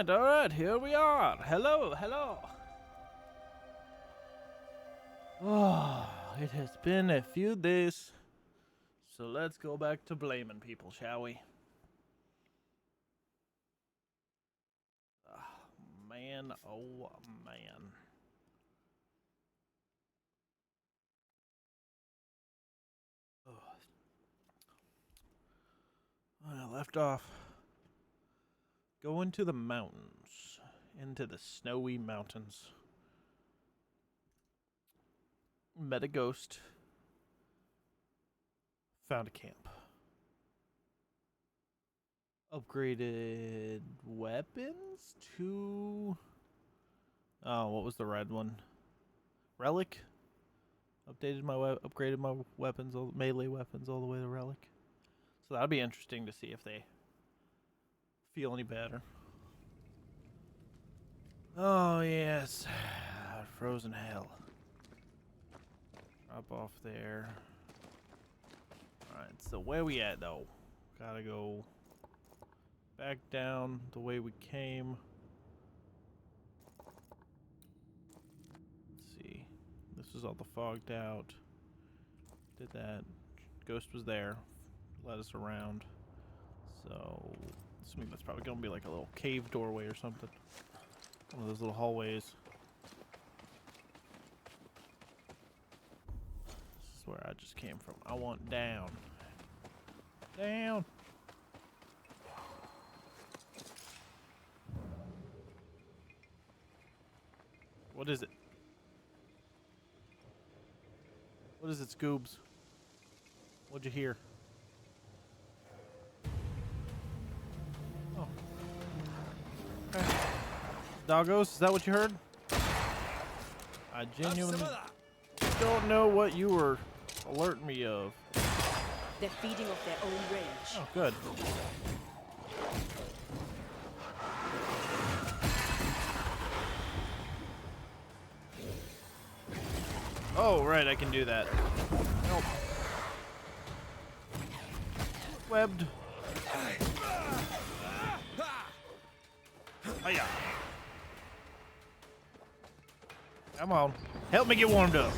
Alright, here we are. Hello, hello. Oh, it has been a few days. So let's go back to blaming people, shall we? Man, oh man. I left off. Go into the mountains. Into the snowy mountains. Met a ghost. Found a camp. Upgraded weapons to... Oh, what was the red one? Relic? Updated my upgraded my weapons, melee weapons all the way to relic. So that'll be interesting to see if they feel any better. Oh yes, frozen hell. Drop off there. All right, so where we at though? Gotta go back down the way we came. Let's see. This was all the fogged out. Did that. Ghost was there. Led us around. So, assuming that's probably gonna be like a little cave doorway or something. One of those little hallways. This is where I just came from. I want down. Down! What is it? What is it, Scoobs? What'd you hear? Oh. Okay. Doggos, is that what you heard? I genuinely don't know what you were alerting me of. They're feeding off their own rage. Oh, good. Oh, right, I can do that. Help. Webbed. Hiya. Come on. Help me get warmed up.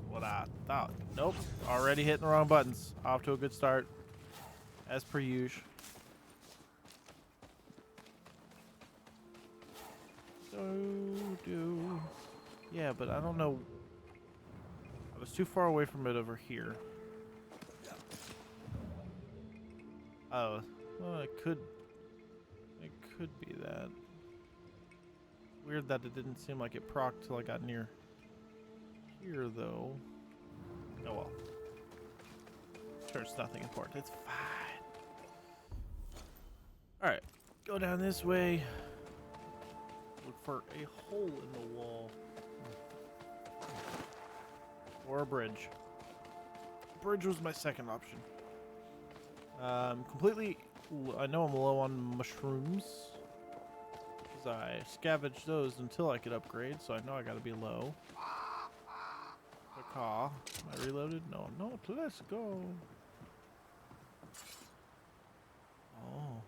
What I thought. Nope. Already hitting the wrong buttons. Off to a good start. As per usual. Yeah, but I don't know. I was too far away from it over here. Oh, well, it could be that. Weird that it didn't seem like it procced till I got near here, though. Oh well. Sure, it's nothing important. It's fine. All right, go down this way. Look for a hole in the wall. Or a bridge. Bridge was my second option. Completely... I know I'm low on mushrooms. Because I scavenged those until I could upgrade, so I know I gotta be low. Caw. Am I reloaded? No, I'm not. Let's go. Oh.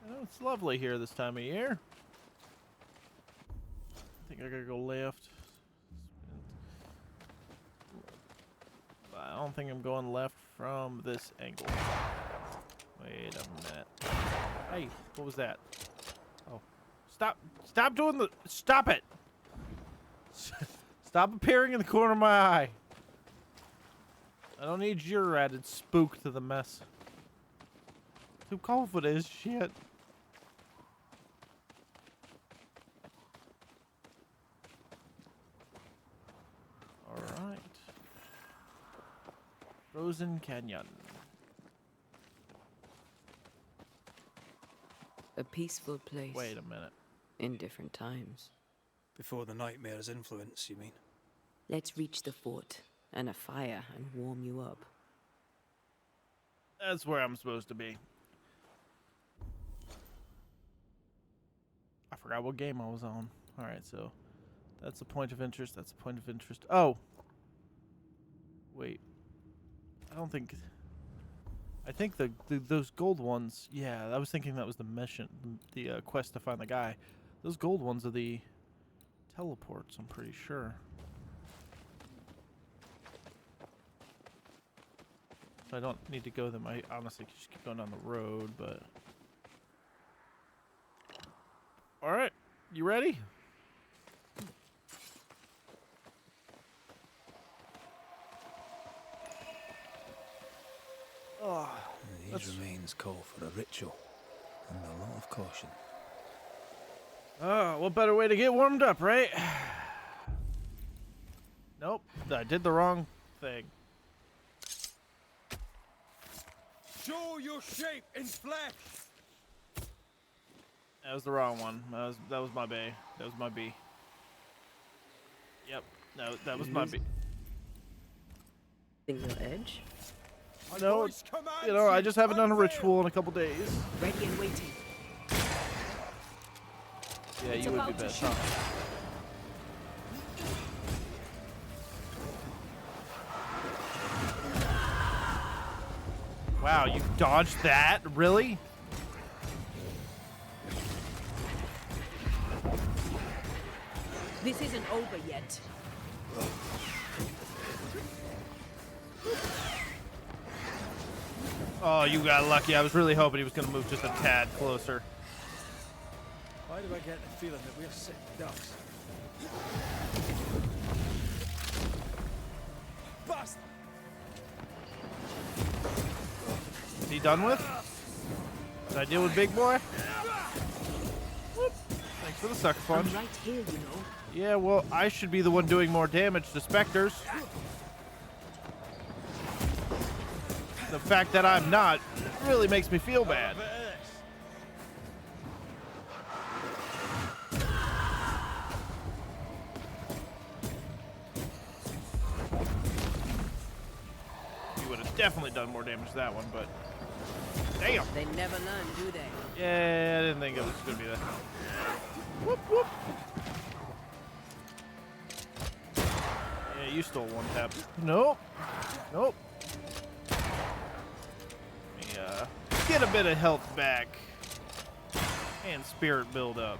I know it's lovely here this time of year. I think I gotta go left. I don't think I'm going left from this angle. Wait a minute. Hey, what was that? Oh. Stop doing the... Stop it! Stop appearing in the corner of my eye. I don't need your added spook to the mess. Too cold for this shit. Alright. Frozen Canyon. A peaceful place. Wait a minute. In different times. Before the nightmare's influence, you mean? Let's reach the fort and a fire and warm you up. That's where I'm supposed to be. I forgot what game I was on. Alright, so that's a point of interest. That's a point of interest. Oh! Wait. I don't think... I think those gold ones. Yeah, I was thinking that was the mission, the quest to find the guy. Those gold ones are the teleports. I'm pretty sure. So I don't need to go them. I honestly could just keep going down the road, but. All right, you ready? Oh, These remains call for a ritual and a lot of caution. oh, what better way to get warmed up, right? Nope, I did the wrong thing. Show your shape in flesh. That was the wrong one. That was my B. That was my B. Yep, no, that was my B. Think your edge? No, you know, I just haven't done a ritual in a couple days. Ready and waiting. Yeah, It's you would be about to best, shoot. huh? Wow, you dodged that? Really? This isn't over yet. Oh, you got lucky. I was really hoping he was going to move just a tad closer. Why do I get the feeling that we're sick ducks? Bust! Is he done with? Did I deal with Big Boy? Whoop. Thanks for the sucker punch. I'm right here, you know. Yeah, well, I should be the one doing more damage to specters. The fact that I'm not really makes me feel bad. You would have definitely done more damage to that one, but damn. They never learn, do they? Yeah, I didn't think it was gonna be that. Whoop whoop. Yeah, you stole one tap. Nope. Nope. Let me get a bit of health back and spirit build up.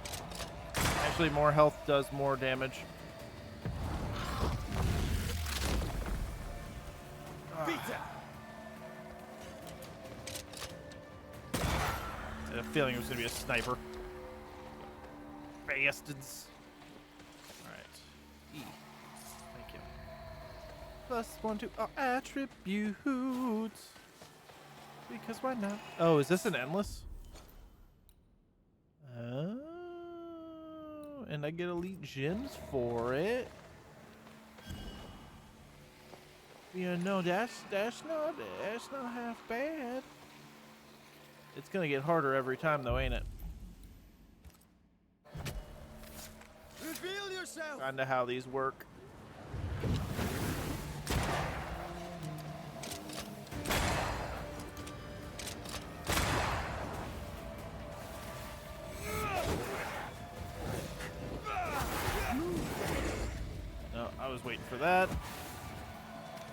Actually, more health does more damage. Beat it! I had a feeling it was gonna be a sniper. Bastards. Alright. E. Thank you. +1 to our attributes. Because why not? Oh, is this an endless? Oh. And I get elite gems for it. Yeah, no, that's not half bad. It's gonna get harder every time though, ain't it? Reveal yourself! Kinda how these work. No, I was waiting for that.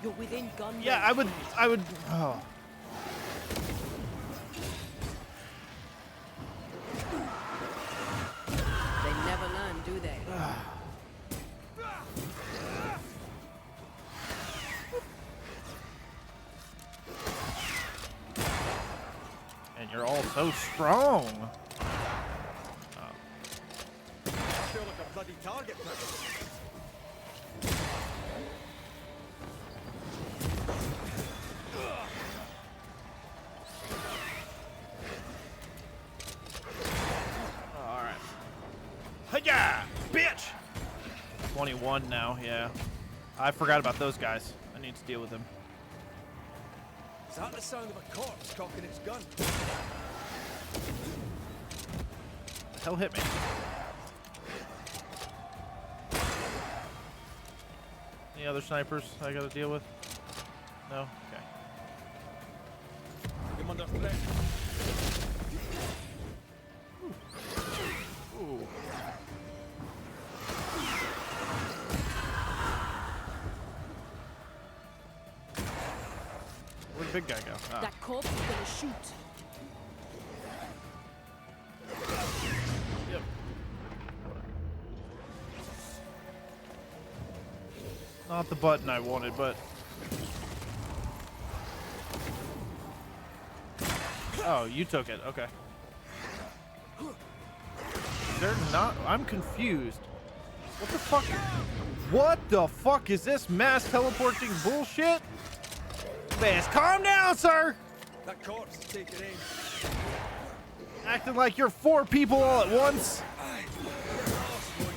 You're within gun range. Yeah, I would, oh. They never learn, do they? And you're all so strong. I feel like a bloody target practice. Alright. Hiya! Bitch! 21 now, yeah. I forgot about those guys. I need to deal with them. Is that the sound of a corpse cocking its gun? The hell hit me? Any other snipers I gotta deal with? No? Okay. I'm under threat. Ooh. Where'd big guy go? Ah. That corpse is gonna shoot. Yep. Not the button I wanted, but... Oh, you took it. Okay. They're not... I'm confused. What the fuck? What the fuck is this mass teleporting bullshit? Fast, calm down, sir! That corpse is taking aim. Acting like you're 4 people all at once. Aye. Get lost, won't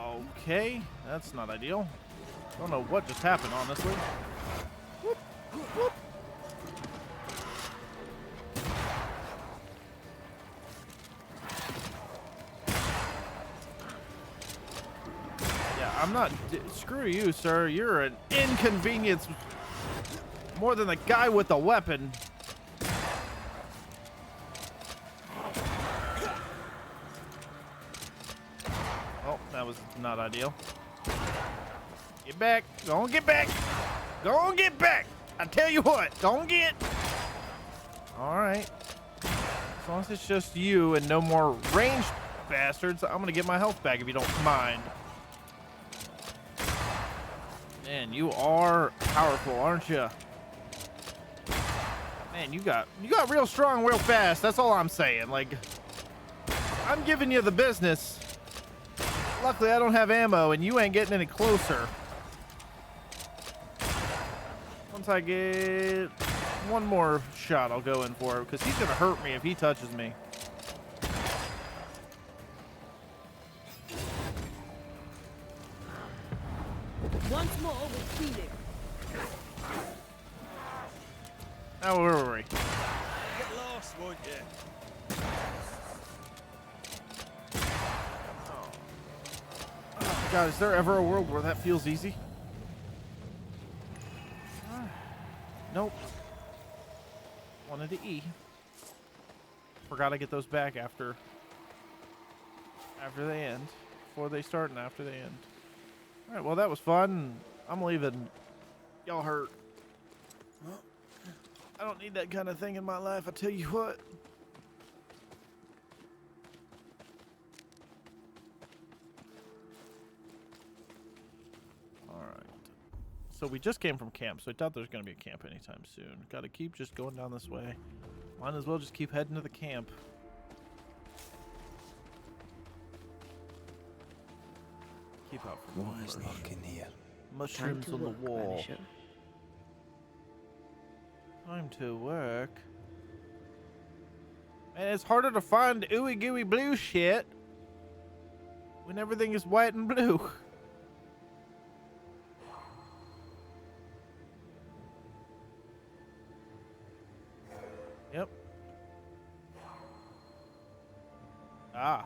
you? Okay, that's not ideal. Don't know what just happened, honestly. Whoop, whoop. Yeah, I'm not. Screw you, sir. You're an inconvenience more than the guy with the weapon. Oh, that was not ideal. Get back. Go on, get back. Go on, get back. I tell you what, go on, get. All right. As long as it's just you and no more ranged bastards, I'm going to get my health back if you don't mind. Man, you are powerful, aren't you? Man, you got real strong real fast. That's all I'm saying. Like, I'm giving you the business. Luckily, I don't have ammo, and you ain't getting any closer. Once I get one more shot, I'll go in for it, because he's going to hurt me if he touches me. Once more with feeling. Now, where were we? Get lost, won't you? Oh, God, is there ever a world where that feels easy? Nope. Wanted to E. Forgot to get those back after they end. Before they start and after they end. Alright, well that was fun. I'm leaving. Y'all hurt. I don't need that kind of thing in my life, I tell you what. Alright. So we just came from camp, so I thought there's going to be a camp anytime soon. Got to keep just going down this way. Might as well just keep heading to the camp. Keep out from What is lurking here? mushrooms on the wall. Vanisher. Time to work. Man, it's harder to find ooey gooey blue shit when everything is white and blue. Yep. Ah.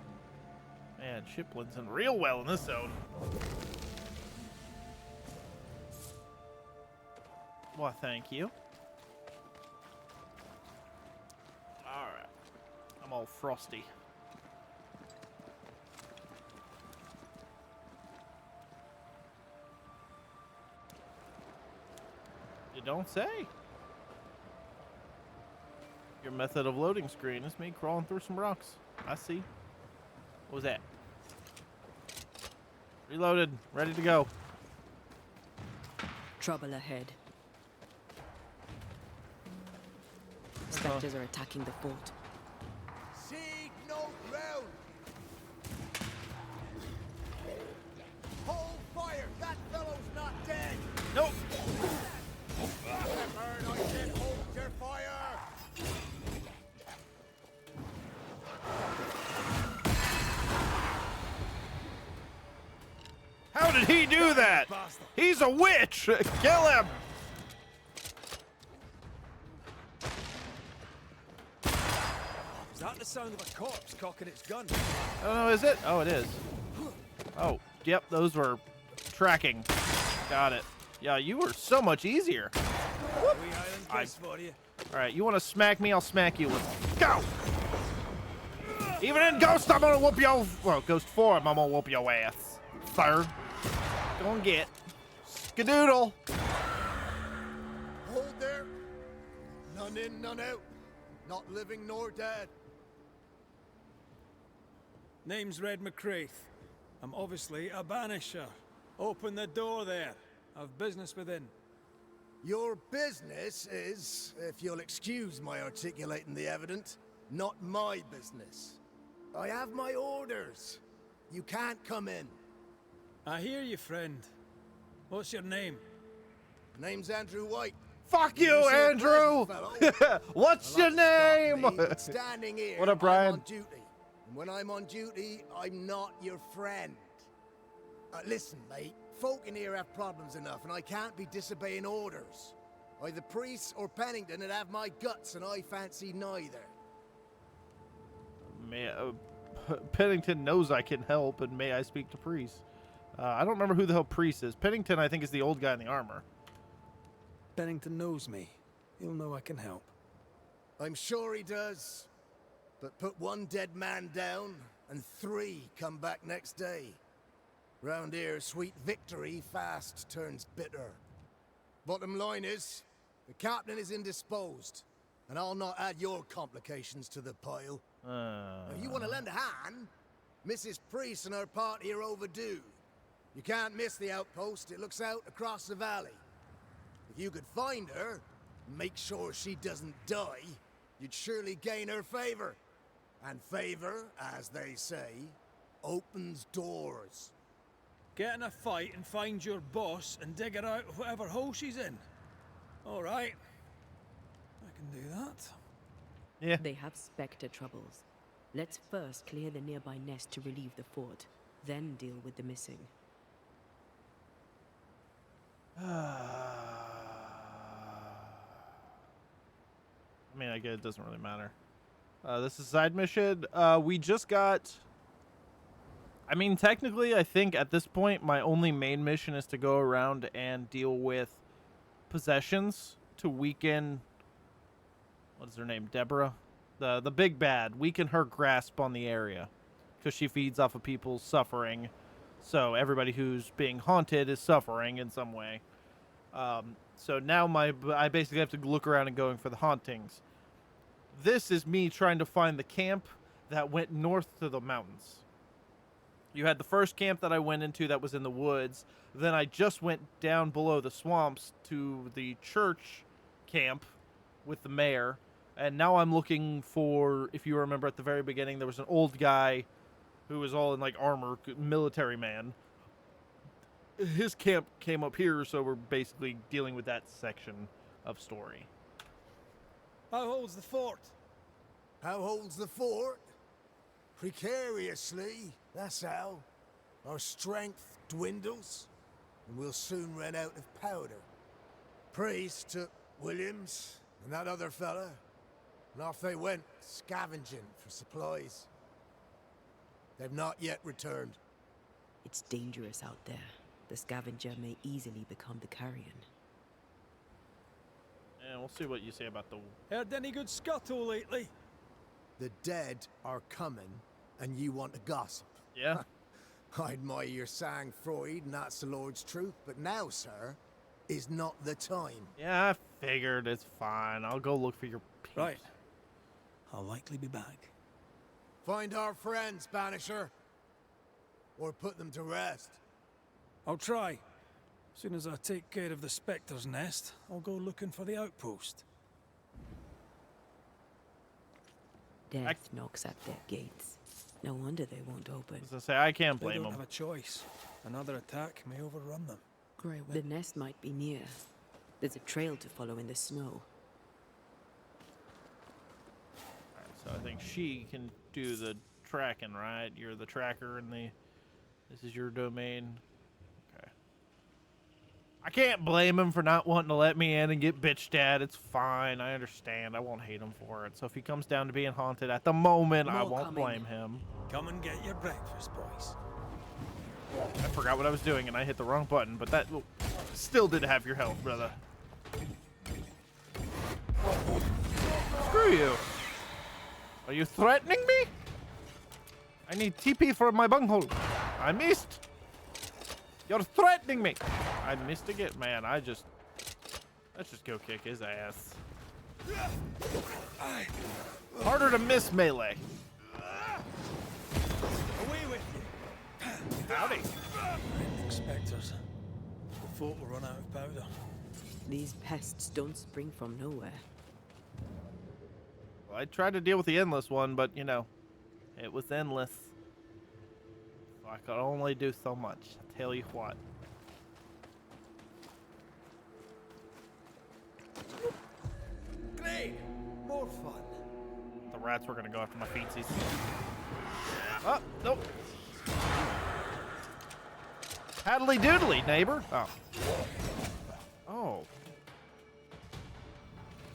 Man, ship blends in real well in this zone. Well, thank you. Alright. I'm all frosty. You don't say. Your method of loading screen is me crawling through some rocks. I see. What was that? Reloaded. Ready to go. Trouble ahead. Spectres are attacking the fort. Seed no ground. Hold fire. That fellow's not dead. Nope. Pepper, I said hold your fire. How did he do that? He's a witch. Kill him. Is that the sound of a corpse cocking its gun? Oh, is it? Oh, it is. Oh, yep. Those were tracking. Got it. Yeah, you were so much easier. Wee island kiss for you. All right, you want to smack me? I'll smack you. Go! Even in Ghost, I'm gonna whoop your... Well, Ghost 4, I'm gonna whoop your ass, sir. gonna get. Skadoodle. Hold there. None in, none out. Not living nor dead. Name's Red McCraith. I'm obviously a banisher. Open the door there. I've business within. Your business is, if you'll excuse my articulating the evident, not my business. I have my orders. You can't come in. I hear you, friend. What's your name? Name's Andrew White. Fuck you, You seem Andrew. pleasant, fellow. What's Well, your that's name? not me, but standing here, What up, Brian? I'm on duty. And when I'm on duty, I'm not your friend. Listen, mate. Folk in here have problems enough, and I can't be disobeying orders. Either priests or Pennington would have my guts, and I fancy neither. Pennington knows I can help, and may I speak to Priest? I don't remember who the hell Priest is. Pennington, I think, is the old guy in the armor. Bennington knows me. He'll know I can help. I'm sure he does. But put one dead man down, and 3 come back next day. Round here, sweet victory fast turns bitter. Bottom line is, the captain is indisposed, and I'll not add your complications to the pile. If you want to lend a hand, Mrs. Priest and her party are overdue. You can't miss the outpost. It looks out across the valley. If you could find her, and make sure she doesn't die, you'd surely gain her favor. And favor, as they say, opens doors. Get in a fight and find your boss and dig her out of whatever hole she's in. All right. I can do that. Yeah. They have Spectre troubles. Let's first clear the nearby nest to relieve the fort, then deal with the missing. I mean, I guess it doesn't really matter. This is side mission. We just got... I mean, technically, I think at this point, my only main mission is to go around and deal with possessions to weaken... What is her name? Deborah? The big bad. Weaken her grasp on the area. Because she feeds off of people's suffering. So everybody who's being haunted is suffering in some way. So now I basically have to look around and going for the hauntings. This is me trying to find the camp that went north to the mountains. You had the first camp that I went into that was in the woods. Then I just went down below the swamps to the church camp with the mayor. And now I'm looking for, if you remember at the very beginning, there was an old guy who was all in like armor, military man. His camp came up here, so we're basically dealing with that section of story. How holds the fort? How holds the fort? Precariously, that's how. Our strength dwindles, and we'll soon run out of powder. Priest took Williams and that other fella, and off they went, scavenging for supplies. They've not yet returned. It's dangerous out there. The scavenger may easily become the carrion. And we'll see what you say about the... Heard any good scuttle lately? The dead are coming, and you want to gossip. Yeah? I admire your sang Freud, and that's the Lord's truth, but now, sir, is not the time. Yeah, I figured. It's fine. I'll go look for your peeps. Right. I'll likely be back. Find our friends, Banisher, or put them to rest. I'll try. Soon as I take care of the Spectre's nest, I'll go looking for the outpost. Death knocks at their gates. No wonder they won't open. As I say, I can't They blame don't them. have a choice. Another attack may overrun them. The nest might be near. There's a trail to follow in the snow. Alright, so I think she can do the tracking, right? You're the tracker, and this is your domain. Okay. I can't blame him for not wanting to let me in and get bitched at. It's fine. I understand. I won't hate him for it. So if he comes down to being haunted at the moment, I More won't coming. blame him. Come and get your breakfast, boys. I forgot what I was doing and I hit the wrong button, but that still did have your health, brother. Screw you. Are you threatening me? I need TP for my bunghole. I missed. You're threatening me! I missed again. Man, let's just go kick his ass. Harder to miss melee. Away with you! Howdy. Expectors. The fort will run out of powder. These pests don't spring from nowhere. Well, I tried to deal with the endless one, but you know, it was endless. So I could only do so much. I tell you what. Great! More fun. The rats were gonna go after my feetsies. Oh, nope. Paddly doodly, neighbor. Oh. Oh.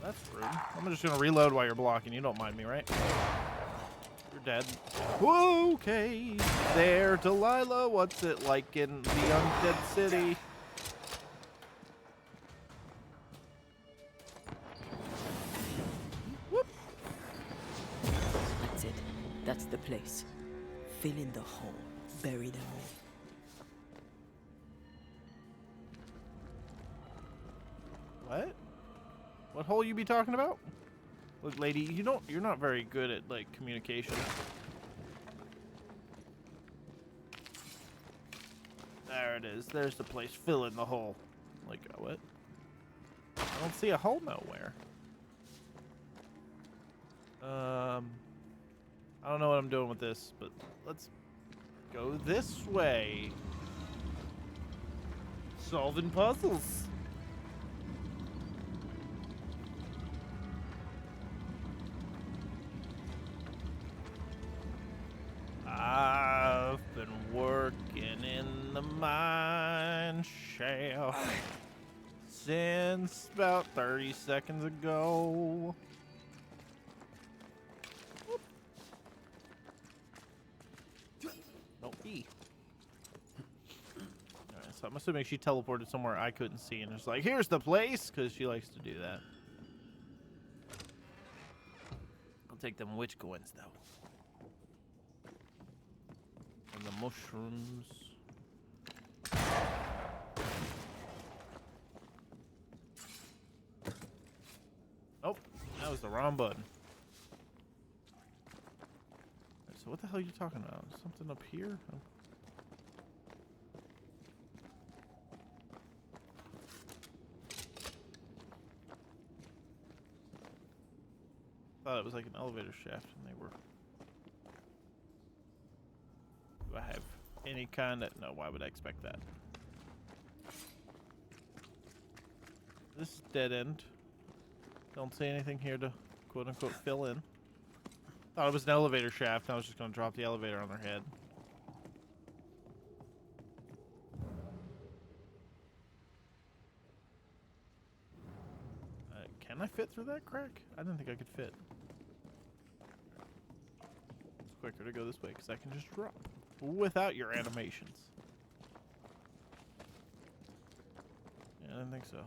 That's rude. I'm just gonna reload while you're blocking. You don't mind me, right? You're dead. Okay. There, Delilah. What's it like in the undead city? Whoop. That's it. That's the place. Fill in the hole. Bury them all. What? What hole you be talking about? Look, lady, you're not very good at like communication. There it is. There's the place. Fill in the hole. Like what? I don't see a hole nowhere. I don't know what I'm doing with this, but let's go this way. Solving puzzles. I've been working in the mine shaft since about 30 seconds ago. Whoop. No E. Alright, so I'm assuming she teleported somewhere I couldn't see and it's like, here's the place, because she likes to do that. I'll take them witch coins though. And the mushrooms. Oh, that was the wrong button. Right, so what the hell are you talking about? Something up here? Oh. Thought it was like an elevator shaft and they were... Do I have any kind of... No, why would I expect that? This is dead end. Don't see anything here to quote-unquote fill in. Thought it was an elevator shaft and I was just going to drop the elevator on their head. Can I fit through that crack? I didn't think I could fit. It's quicker to go this way because I can just drop. Without your animations. Yeah, I didn't think so.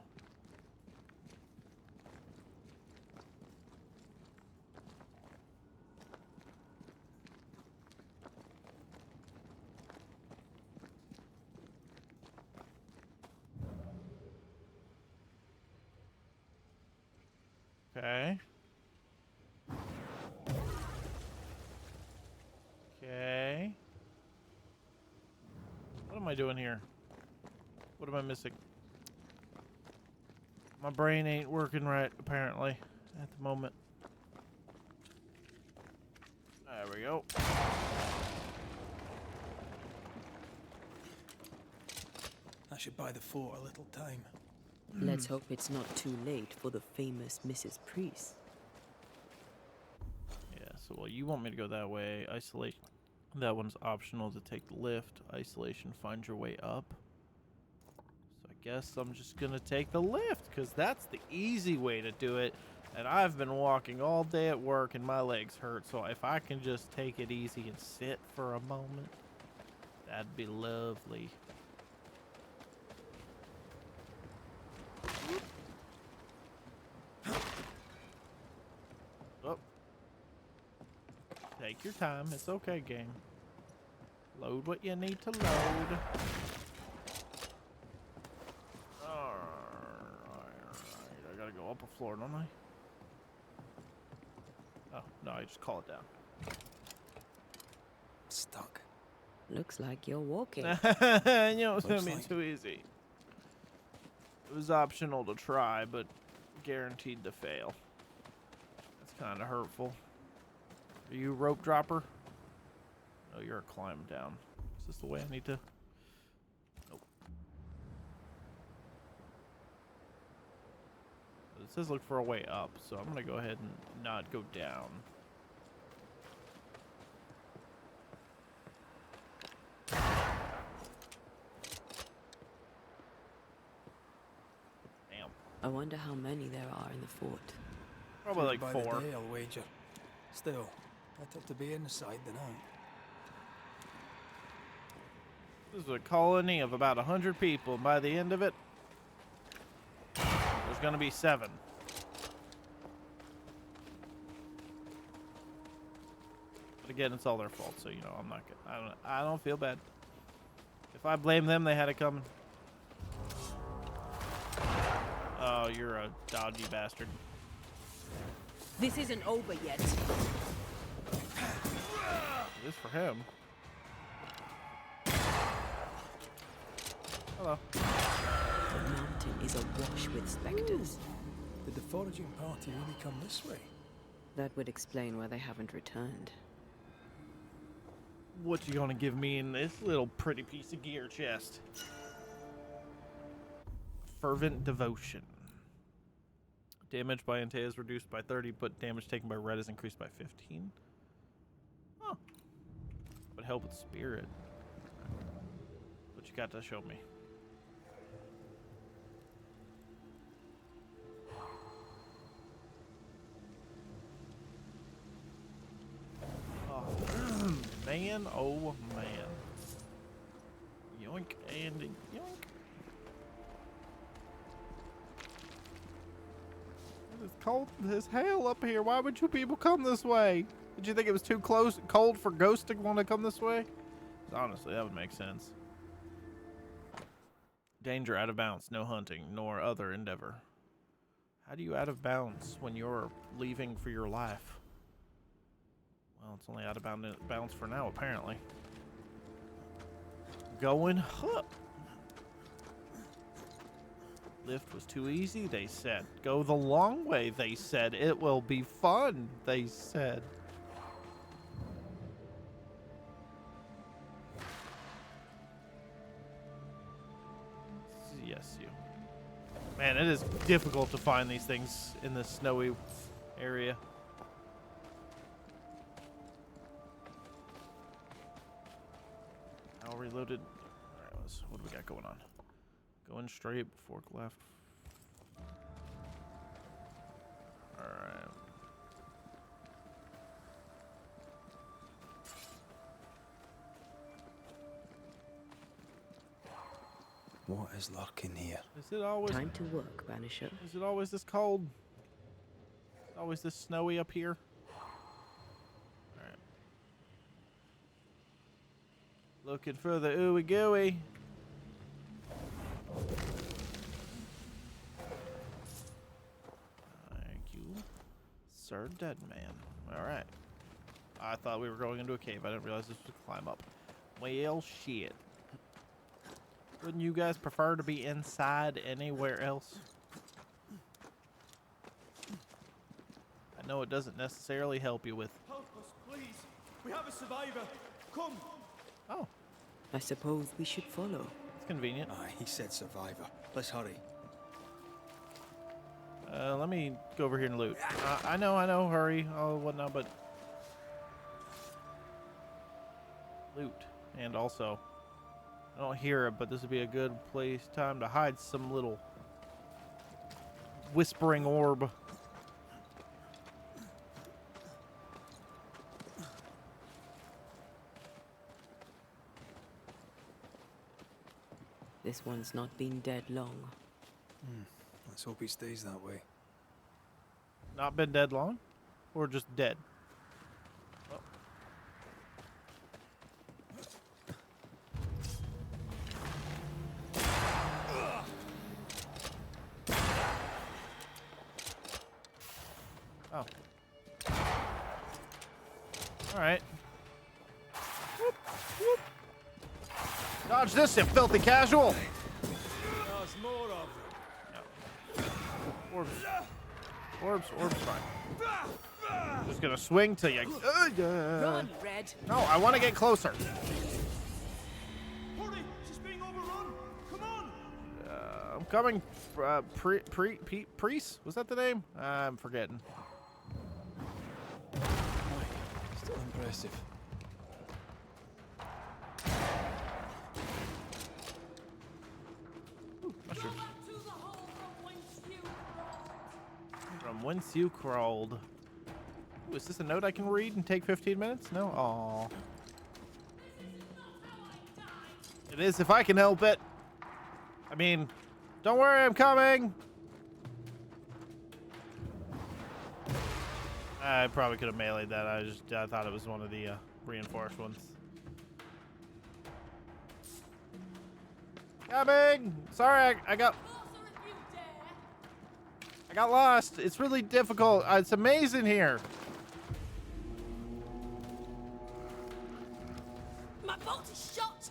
Okay. Okay. What am I doing here? What am I missing? My brain ain't working right, apparently, at the moment. There we go. That should buy the fort a little time. Let's hope it's not too late for the famous Mrs. Priest. Yeah, so well, you want me to go that way. Isolation. That one's optional to take the lift. Isolation, find your way up. So I guess I'm just gonna take the lift, because that's the easy way to do it. And I've been walking all day at work and my legs hurt, so if I can just take it easy and sit for a moment, that'd be lovely. Oh. Take your time. It's okay, game. Load what you need to load. floor, don't I? Oh, no, I just call it down. Stuck. Looks like you're walking. You know, it's gonna Looks be like- too easy. It was optional to try, but guaranteed to fail. That's kind of hurtful. Are you a rope dropper? Oh, you're a climb down. Is this the way I need to? Nope. It says look for a way up, so I'm gonna go ahead and not go down. Damn. I wonder how many there are in the fort. Probably like By 4. the day, I'll wager. Still, better to be inside than out. This is a colony of about 100 people, and by the end of it, there's gonna be 7. But again, it's all their fault, so you know I'm not gonna. I don't feel bad. If I blame them, they had it coming. Oh, you're a dodgy bastard. This isn't over yet. It is for him. Hello. The mountain is awash with specters. Did the foraging party really come this way? That would explain why they haven't returned. What you gonna give me in this little pretty piece of gear chest? Fervent devotion. Damage by Antea is reduced by 30, but damage taken by red is increased by 15. Huh. Would help with spirit. What you got to show me? Oh, man, oh man. Yoink and yoink. It's cold as hell up here. Why would you people come this way? Did you think it was too cold for ghosts to want to come this way? Honestly, that would make sense. Danger out of bounds. No hunting, nor other endeavor. How do you out of bounds when you're leaving for your life? Well, it's only out of bounds for now, apparently. Going up. Lift was too easy, they said. Go the long way, they said. It will be fun, they said. Yes, you. Man, it is difficult to find these things in this snowy area. All reloaded. All right, what do we got going on? Going straight, fork left. Alright. What is lurking here? Is it always Time to work, Banisher. is it always this cold? Always this snowy up here? Alright. Looking for the ooey gooey. Thank you, Sir Dead Man. Alright. I thought we were going into a cave. I didn't realize this was a climb up. Well, shit. Wouldn't you guys prefer to be inside anywhere else? I know it doesn't necessarily help you with... Help us, please. We have a survivor. Come. Oh, I suppose we should follow. it's convenient. Aye, he said survivor. Let's hurry. Let me go over here and loot. I know, hurry, oh, whatnot, but... Loot. And also... I don't hear it, but this would be a good time to hide some little... whispering orb. This one's not been dead long. Let's hope he stays that way. Not been dead long? Or just dead? Oh. Oh. Alright. Dodge this, you filthy casual! There's more of them. Orbs. Orbs fine. Just gonna swing till you. Run, Red. No, I want to get closer. Hurry! She's being overrun! Come on! I'm coming. Priest? Was that the name? I'm forgetting. Still impressive. Mushrooms. From whence you crawled. Ooh, is this a note I can read and take 15 minutes? No? Aw. It is if I can help it. I mean, don't worry, I'm coming. I probably could have meleeed that. I thought it was one of the reinforced ones. Coming! Sorry, I got lost. It's really difficult. It's amazing here. My bolt is shot.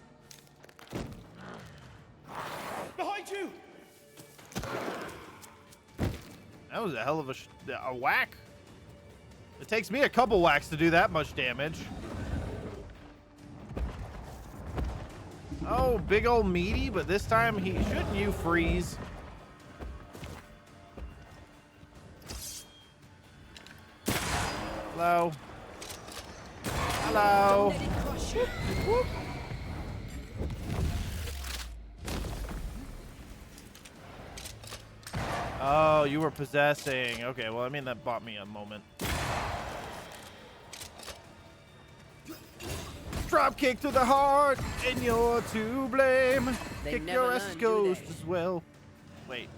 Behind you! That was a hell of a whack. It takes me a couple whacks to do that much damage. Oh, big old meaty, but this time shouldn't you freeze? Hello. Hello. Let it crush you. Whoop. Oh, you were possessing. Okay, well, I mean, that bought me a moment. Drop kick to the heart, and you're to blame. They Kick never your ass learn, do ghost they? as well. Wait.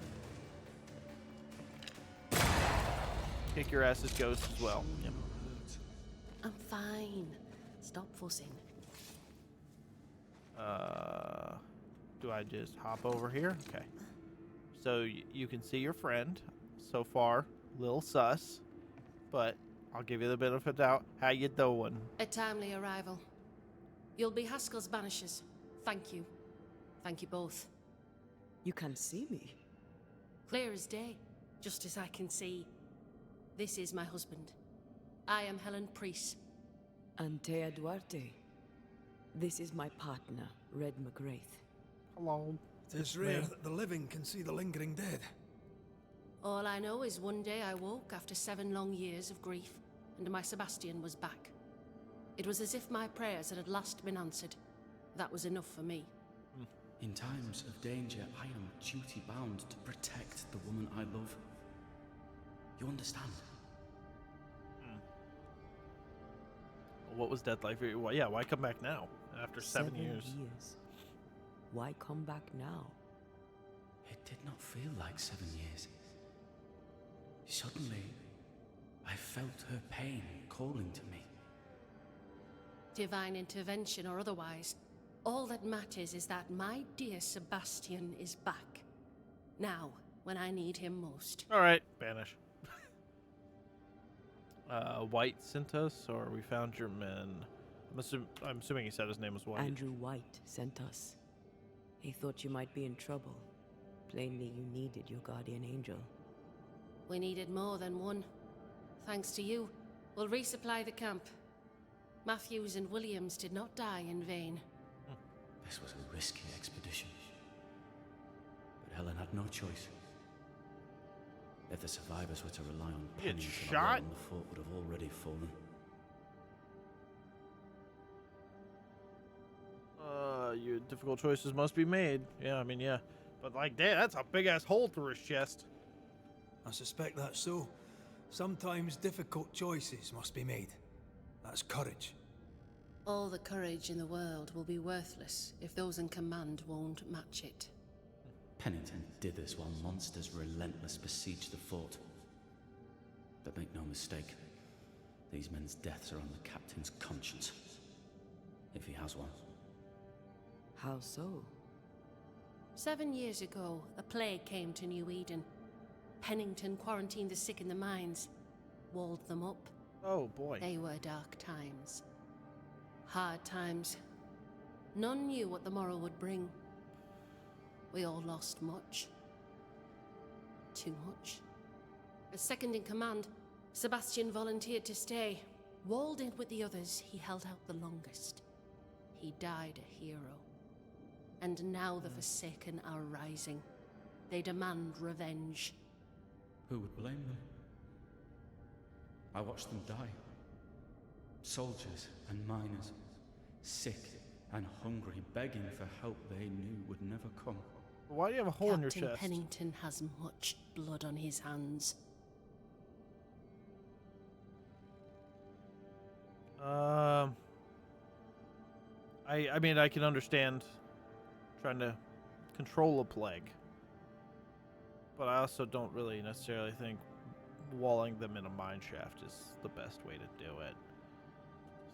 Kick your ass's ghost as well. Yep. I'm fine. Stop fussing. Do I just hop over here? Okay. So you can see your friend. So far, little sus, but I'll give you the benefit of the doubt. How you doing? A timely arrival. You'll be Haskell's banishers. Thank you. Thank you both. You can see me. Clear as day, just as I can see. This is my husband. I am Helen Priest. Antea Duarte. This is my partner, Red McGrath. Hello. It's rare that the living can see the lingering dead. All I know is one day I woke after 7 long years of grief, and my Sebastian was back. It was as if my prayers had at last been answered. That was enough for me. In times of danger, I am duty-bound to protect the woman I love. You understand? What was death like for you? Well, yeah, why come back now after 7 years? Why come back now? It did not feel like 7 years. Suddenly, I felt her pain calling to me. Divine intervention or otherwise, all that matters is that my dear Sebastian is back. Now, when I need him most. All right, banish. White sent us, or we found your men. I'm assuming he said his name was White. Andrew White sent us. He thought you might be in trouble. Plainly, you needed your guardian angel. We needed more than one. Thanks to you, we'll resupply the camp. Matthews and Williams did not die in vain. This was a risky expedition. But Helen had no choice. If the survivors were to rely on Get Pennington shot? alone, the fort would have already fallen. Your difficult choices must be made. Yeah, I mean, yeah. But like, damn, that's a big-ass hole through his chest. I suspect that's so. Sometimes difficult choices must be made. That's courage. All the courage in the world will be worthless if those in command won't match it. Pennington did this while monsters relentless besieged the fort. But make no mistake, these men's deaths are on the captain's conscience. If he has one. How so? 7 years ago, a plague came to New Eden. Pennington quarantined the sick in the mines. walled them up. Oh boy. They were dark times. Hard times. None knew what the morrow would bring. We all lost much. Too much. As second in command, Sebastian volunteered to stay. Walled in with the others, he held out the longest. He died a hero. And now the Forsaken are rising. They demand revenge. Who would blame them? I watched them die. Soldiers and miners, sick and hungry, begging for help they knew would never come. Why do you have a hole in your Captain chest? Pennington has much blood on his hands. I mean, I can understand trying to control a plague, but I also don't really necessarily think walling them in a mine shaft is the best way to do it.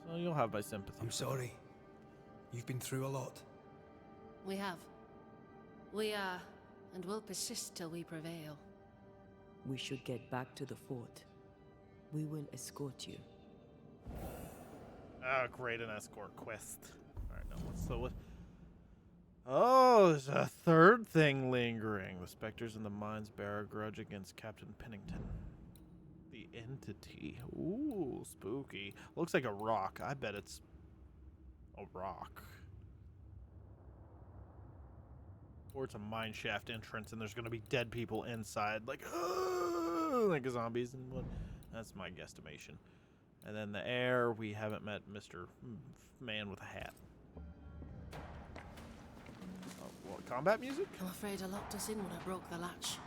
So you'll have my sympathy. I'm sorry. You've been through a lot. We have. We are, and will persist till we prevail. We should get back to the fort. We will escort you. Oh, great, an escort quest. All right, now what's what? Oh, there's a third thing lingering. The specters in the mines bear a grudge against Captain Pennington. The entity. Ooh, spooky. Looks like a rock. I bet it's a rock. Or it's a mine shaft entrance and there's going to be dead people inside. Like zombies and what. That's my guesstimation. And then the air, we haven't met Mr. Man with a hat. Oh, what, combat music? I'm afraid I locked us in when I broke the latch.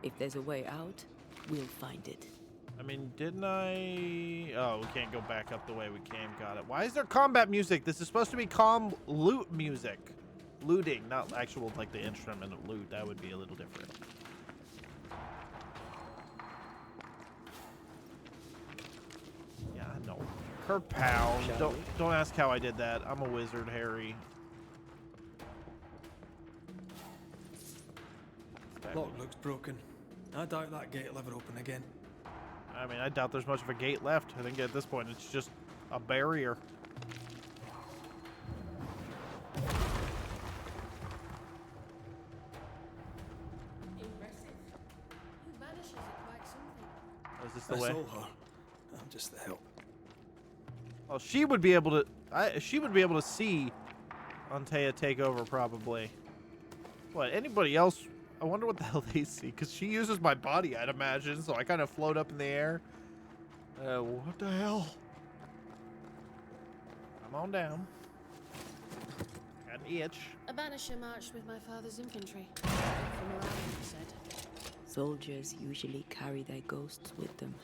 If there's a way out, we'll find it. I mean, didn't I? Oh, we can't go back up the way we came. Got it. Why is there combat music? This is supposed to be calm loot music. Looting, not actual, like, the instrument of loot. That would be a little different. Yeah, I know. Kerpow. Don't ask how I did that. I'm a wizard, Harry. Lock looks broken. I doubt that gate will ever open again. I mean, I doubt there's much of a gate left. I think at this point it's just a barrier. Impressive. You vanishes are quite something. Is this the That's way? all her. I'm just the help. Well, she would be able to. She would be able to see Antea take over probably. What? Anybody else? I wonder what the hell they see, because she uses my body, I'd imagine, so I kind of float up in the air. What the hell? Come on down. Got an itch. A banisher marched with my father's infantry. From around, he said. Soldiers usually carry their ghosts with them.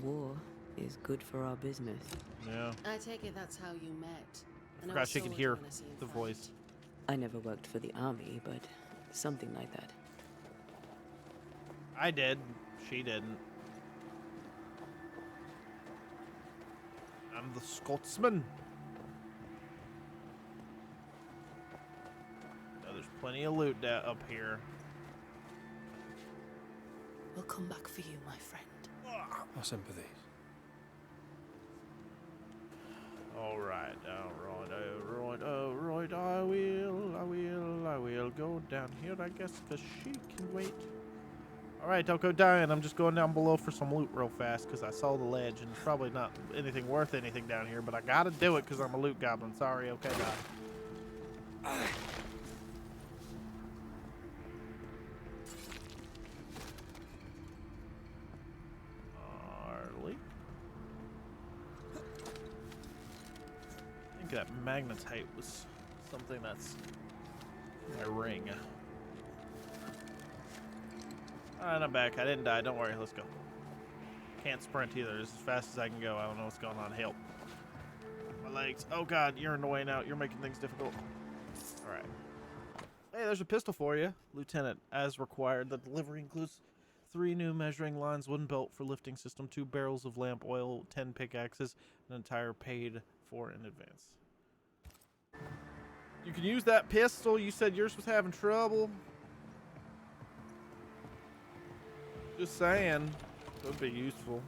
War is good for our business. Yeah. I take it that's how you met. I forgot she can hear the voice. I never worked for the army, but something like that. I did. She didn't. I'm the Scotsman. Oh, there's plenty of loot up here. We'll come back for you, my friend. Our sympathies. Alright, alright. I will go down here, I guess, because she can wait. Alright, don't go dying. I'm just going down below for some loot real fast, because I saw the ledge, and it's probably not anything worth anything down here, but I gotta do it, because I'm a loot goblin. Sorry, okay, bye. I think that magnetite was something that's my ring. Alright, I'm back. I didn't die. Don't worry. Let's go. Can't sprint either. It's as fast as I can go. I don't know what's going on. Help. My legs. Oh god, you're in the way now. You're making things difficult. Alright. Hey, there's a pistol for you, Lieutenant. As required, the delivery includes 3 new measuring lines, 1 belt for lifting system, 2 barrels of lamp oil, 10 pickaxes, an entire paid for in advance. You can use that pistol. You said yours was having trouble. Just saying. It would be useful.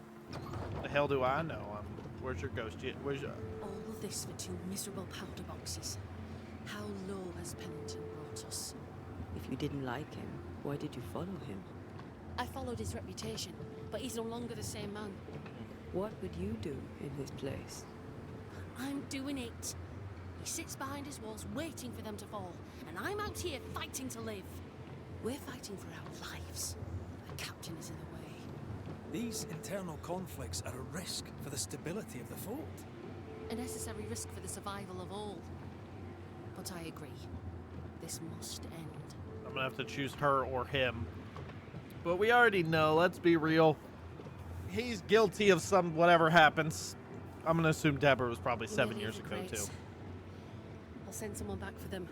The hell do I know? Where's your ghost? Where's your... All of this for 2 miserable powder boxes. How low has Pennington brought us? If you didn't like him, why did you follow him? I followed his reputation, but he's no longer the same man. What would you do in his place? I'm doing it. He sits behind his walls waiting for them to fall, and I'm out here fighting to live. We're fighting for our lives. The captain is in the way. These internal conflicts are a risk for the stability of the fort. A necessary risk for the survival of all. But I agree. This must end. I'm gonna have to choose her or him. But we already know, let's be real. He's guilty of some whatever happens. I'm gonna assume Deborah was probably You may 7 leave years the ago crates. too. I'll send someone back for them.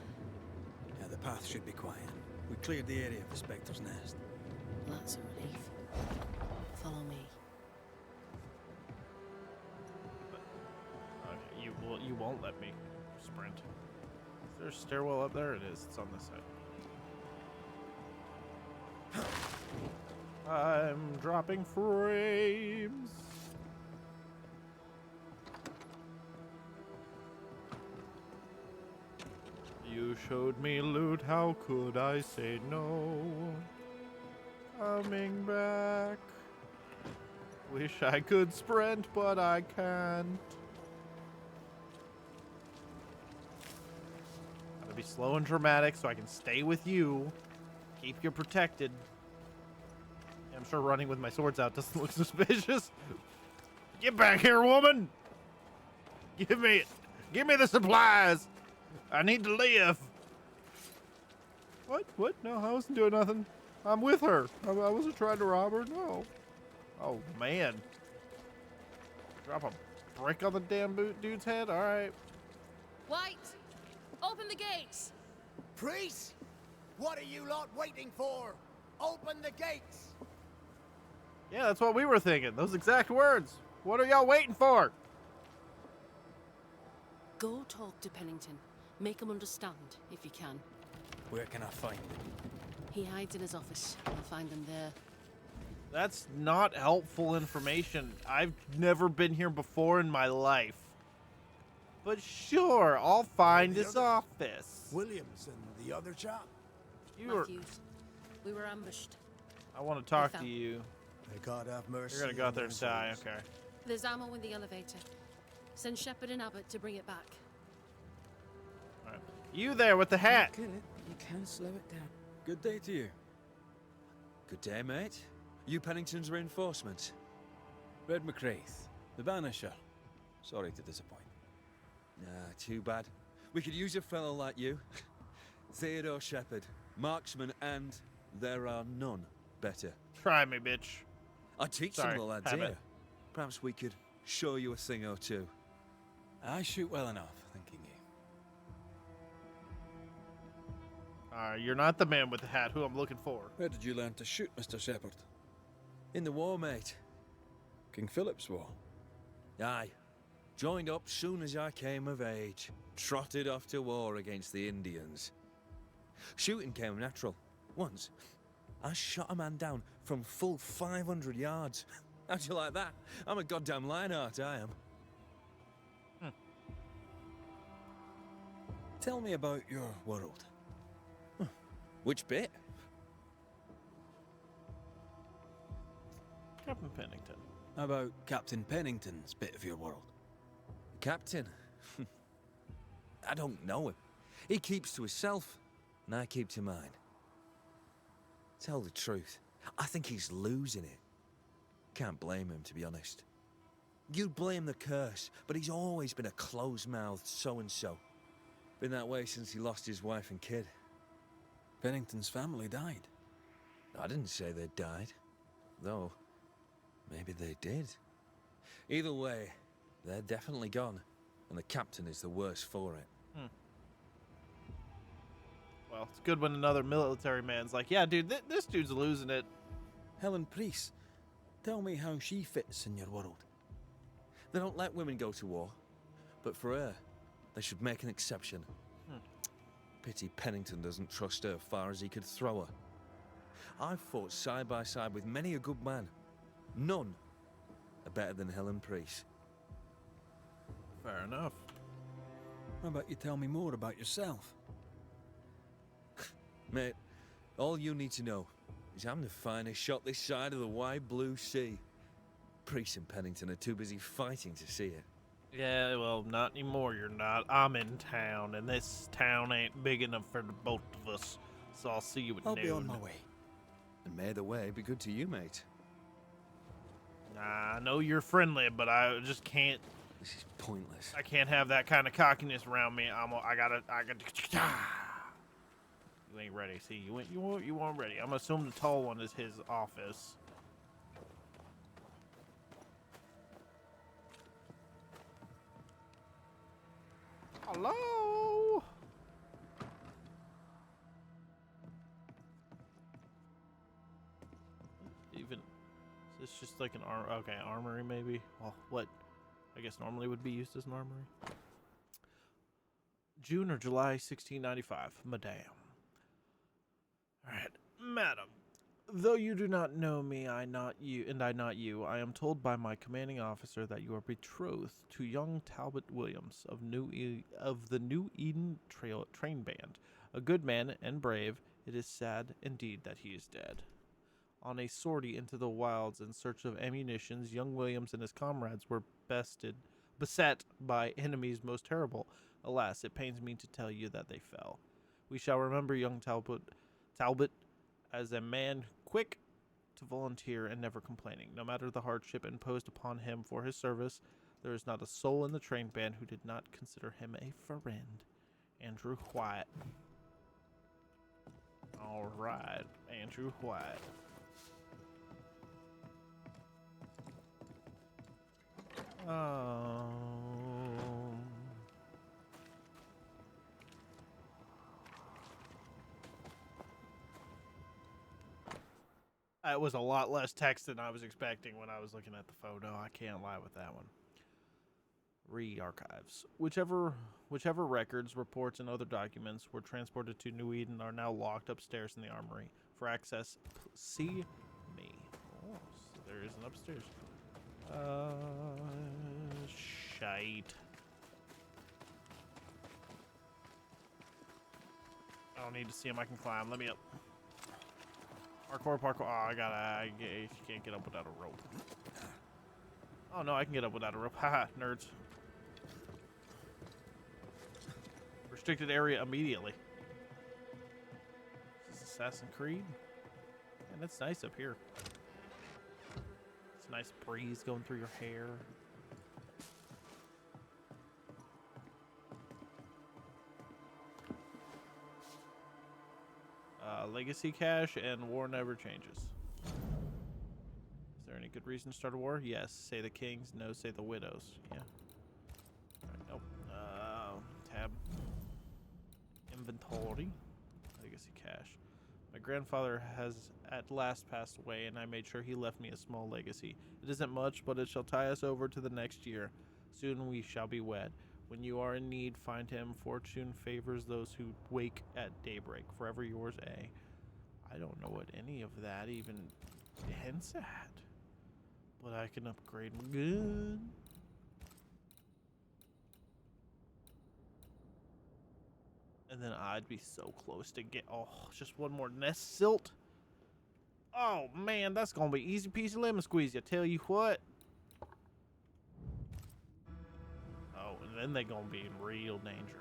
Yeah, the path should be quiet. We cleared the area of the Spectre's nest. That's a relief. Follow me. Okay, you won't let me sprint. Is there a stairwell up there? It is. It's on this side. I'm dropping frames. You showed me loot, how could I say no? Coming back. Wish I could sprint, but I can't. Gotta be slow and dramatic so I can stay with you. Keep you protected. I'm sure running with my swords out doesn't look suspicious. Get back here, woman! Give me the supplies! I need to live. What? What? No, I wasn't doing nothing. I'm with her. I wasn't trying to rob her. No. Oh, man. Drop a brick on the damn dude's head? All right. White! Open the gates! Priest? What are you lot waiting for? Open the gates! Yeah, that's what we were thinking. Those exact words. What are y'all waiting for? Go talk to Pennington. Make him understand, if you can. Where can I find him? He hides in his office. I'll find him there. That's not helpful information. I've never been here before in my life. But sure, I'll find his office. Williams and the other chap. You are... Matthews. We were ambushed. I want to talk fell. to you. May God have mercy. You're gonna go out there on and their die. souls. Okay. There's ammo in the elevator. Send Shepard and Abbott to bring it back. All right. You there with the hat? Kill it, but you can slow it down. Good day to you. Good day, mate. You Pennington's reinforcements? Red McCraith, the Banisher. Sorry to disappoint. Nah, too bad. We could use a fellow like you. Theodore Shepard, marksman, and there are none better. Try me, bitch. I teach Sorry, some of the lads habit. here. Perhaps we could show you a thing or two. I shoot well enough, thinking you. You're not the man with the hat who I'm looking for. Where did you learn to shoot, Mr. Shepard? In the war, mate. King Philip's War. Aye. Joined up soon as I came of age. Trotted off to war against the Indians. Shooting came natural. Once, I shot a man down from full 500 yards. How'd you like that? I'm a goddamn Lionheart, I am. Tell me about your world. Which bit? Captain Pennington. How about Captain Pennington's bit of your world? Captain? I don't know him. He keeps to himself, and I keep to mine. Tell the truth, I think he's losing it. Can't blame him, to be honest. You'd blame the curse, but he's always been a close-mouthed so-and-so. Been that way since he lost his wife and kid. Pennington's family died. I didn't say they died, though maybe they did. Either way, they're definitely gone, and the captain is the worse for it. Well, it's good when another military man's like, yeah, dude, this dude's losing it. Helen Priest, tell me how she fits in your world. They don't let women go to war, but for her, they should make an exception. Pity Pennington doesn't trust her far as he could throw her. I've fought side by side with many a good man. None are better than Helen Priest. Fair enough. How about you tell me more about yourself? Mate, all you need to know is I'm the finest shot this side of the wide blue sea. Priest and Pennington are too busy fighting to see it. Yeah, well, not anymore, you're not. I'm in town, and this town ain't big enough for the both of us. So I'll see you at I'll noon. be on my way. And may the way be good to you, mate. Nah, I know you're friendly, but I just can't. This is pointless. I can't have that kind of cockiness around me. I gotta. You ain't ready. See, you weren't ready. I'm assuming the tall one is his office. Hello. Even is this just like an armory maybe? Well, what I guess normally would be used as an armory. June or July 1695, Madame. All right, Madam. Though you do not know me, I not you, I am told by my commanding officer that you are betrothed to young Talbot Williams of the New Eden Train Band, a good man and brave. It is sad indeed that he is dead. On a sortie into the wilds in search of ammunitions, young Williams and his comrades were beset by enemies most terrible. Alas, it pains me to tell you that they fell. We shall remember young Talbot as a man quick to volunteer and never complaining. No matter the hardship imposed upon him for his service, there is not a soul in the train band who did not consider him a friend. Andrew White. All right, Andrew White. It was a lot less text than I was expecting when I was looking at the photo. I can't lie with that one. Re-archives. Whichever records, reports, and other documents were transported to New Eden are now locked upstairs in the armory. For access, see me. Oh, so there is an upstairs. Shite. I don't need to see him. I can climb. Let me up. Parkour. Oh, I can't get up without a rope. Oh, no, I can get up without a rope. Haha, nerds. Restricted area immediately. Is this Assassin's Creed? Man, it's nice up here. It's a nice breeze going through your hair. Legacy cache and war never changes. Is there any good reason to start a war? Yes. Say the kings. No. Say the widows. Yeah. All right, nope. Tab. Inventory. Legacy cache. My grandfather has at last passed away, and I made sure he left me a small legacy. It isn't much, but it shall tie us over to the next year. Soon we shall be wed. When you are in need, find him. Fortune favors those who wake at daybreak. Forever yours, A. I don't know what any of that even hints at. But I can upgrade my gun. And then I'd be so close to get... Oh, just one more nest silt. Oh, man, that's going to be easy peasy lemon squeezy. I tell you what. And then they're going to be in real danger.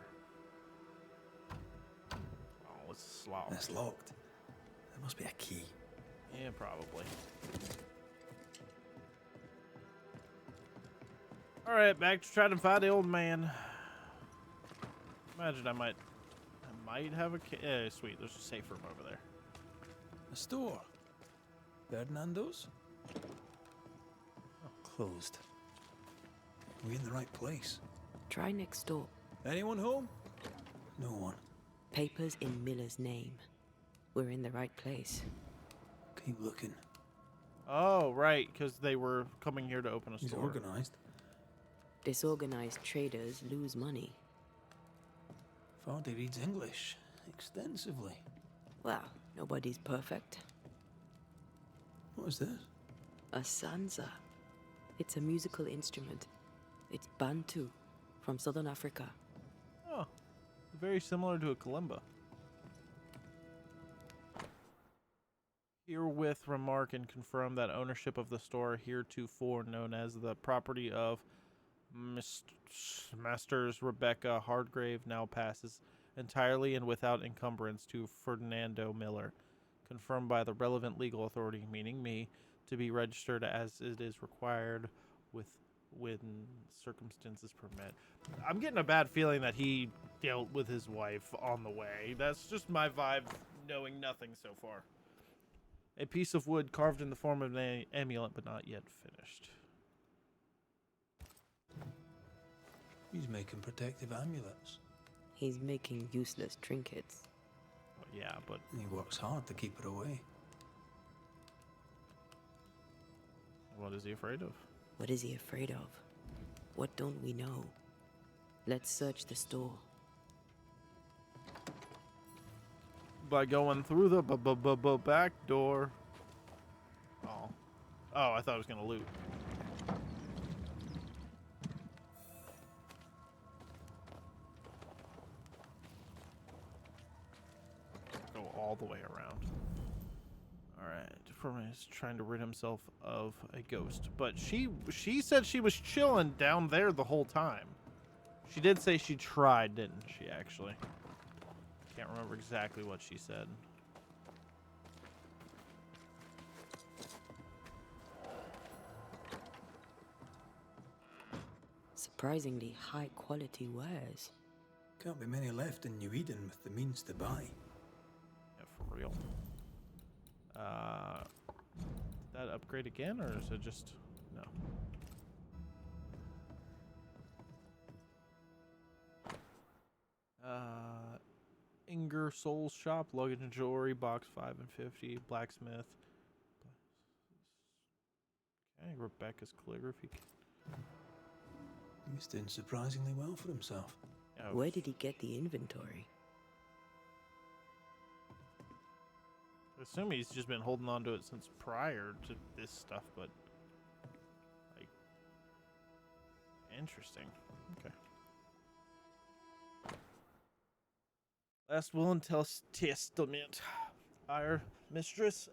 Oh, it's locked. It's locked. There must be a key. Yeah, probably. Alright, back to try to find the old man. Imagine I might have a key. Yeah, sweet. There's a safe room over there. A store. Ferdinando's? Oh, closed. Are we in the right place? Try next door. Anyone home? No one. Papers in Miller's name. We're in the right place. Keep looking. Oh, right, because they were coming here to open a He's store. organized. Disorganized traders lose money. Fardy reads English extensively. Well, nobody's perfect. What is this? A Sansa. It's a musical instrument. It's Bantu, from southern Africa. Oh, very similar to a kalimba. Herewith remark and confirm that ownership of the store heretofore known as the property of Masters Rebecca Hardgrave now passes entirely and without encumbrance to Ferdinando Miller, confirmed by the relevant legal authority, meaning me, to be registered as it is required when circumstances permit. I'm getting a bad feeling that he dealt with his wife on the way. That's just my vibe, knowing nothing so far. A piece of wood carved in the form of an amulet, but not yet finished. He's making protective amulets. He's making useless trinkets. Well, yeah, but And he works hard to keep it away. what is he afraid of? What is he afraid of? What don't we know? Let's search the store. By going through the back door. Oh. Oh, I thought I was going to loot. Go all the way around. Alright. Furman is trying to rid himself of a ghost. But she said she was chilling down there the whole time. She did say she tried, didn't she, actually? Can't remember exactly what she said. Surprisingly high quality wares. Can't be many left in New Eden with the means to buy. Yeah, for real. Did that upgrade again, or is it just... No. Ingersoll's shop, luggage and jewelry, box 5 and 50, blacksmith. Okay, Rebecca's calligraphy. He's doing surprisingly well for himself. Yeah, Where did he get the inventory? I assume he's just been holding on to it since prior to this stuff, but like, interesting. Okay. Last will and testament. Our mistress,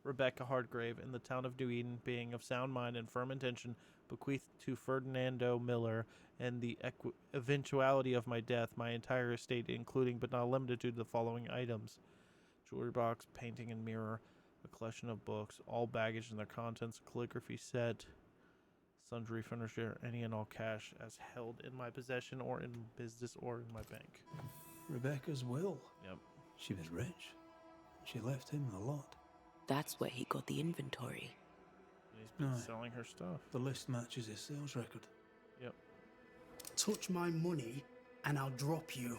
Rebecca Hardgrave, in the town of New Eden, being of sound mind and firm intention, bequeathed to Ferdinando Miller, and the eventuality of my death, my entire estate, including but not limited to the following items: jewelry box, painting and mirror, a collection of books, all baggage and their contents, a calligraphy set, sundry furniture, any and all cash as held in my possession or in business or in my bank. Rebecca's will. Yep. She was rich. She left him a lot. That's where he got the inventory. And he's been Aye. selling her stuff. The list matches his sales record. Yep. Touch my money and I'll drop you.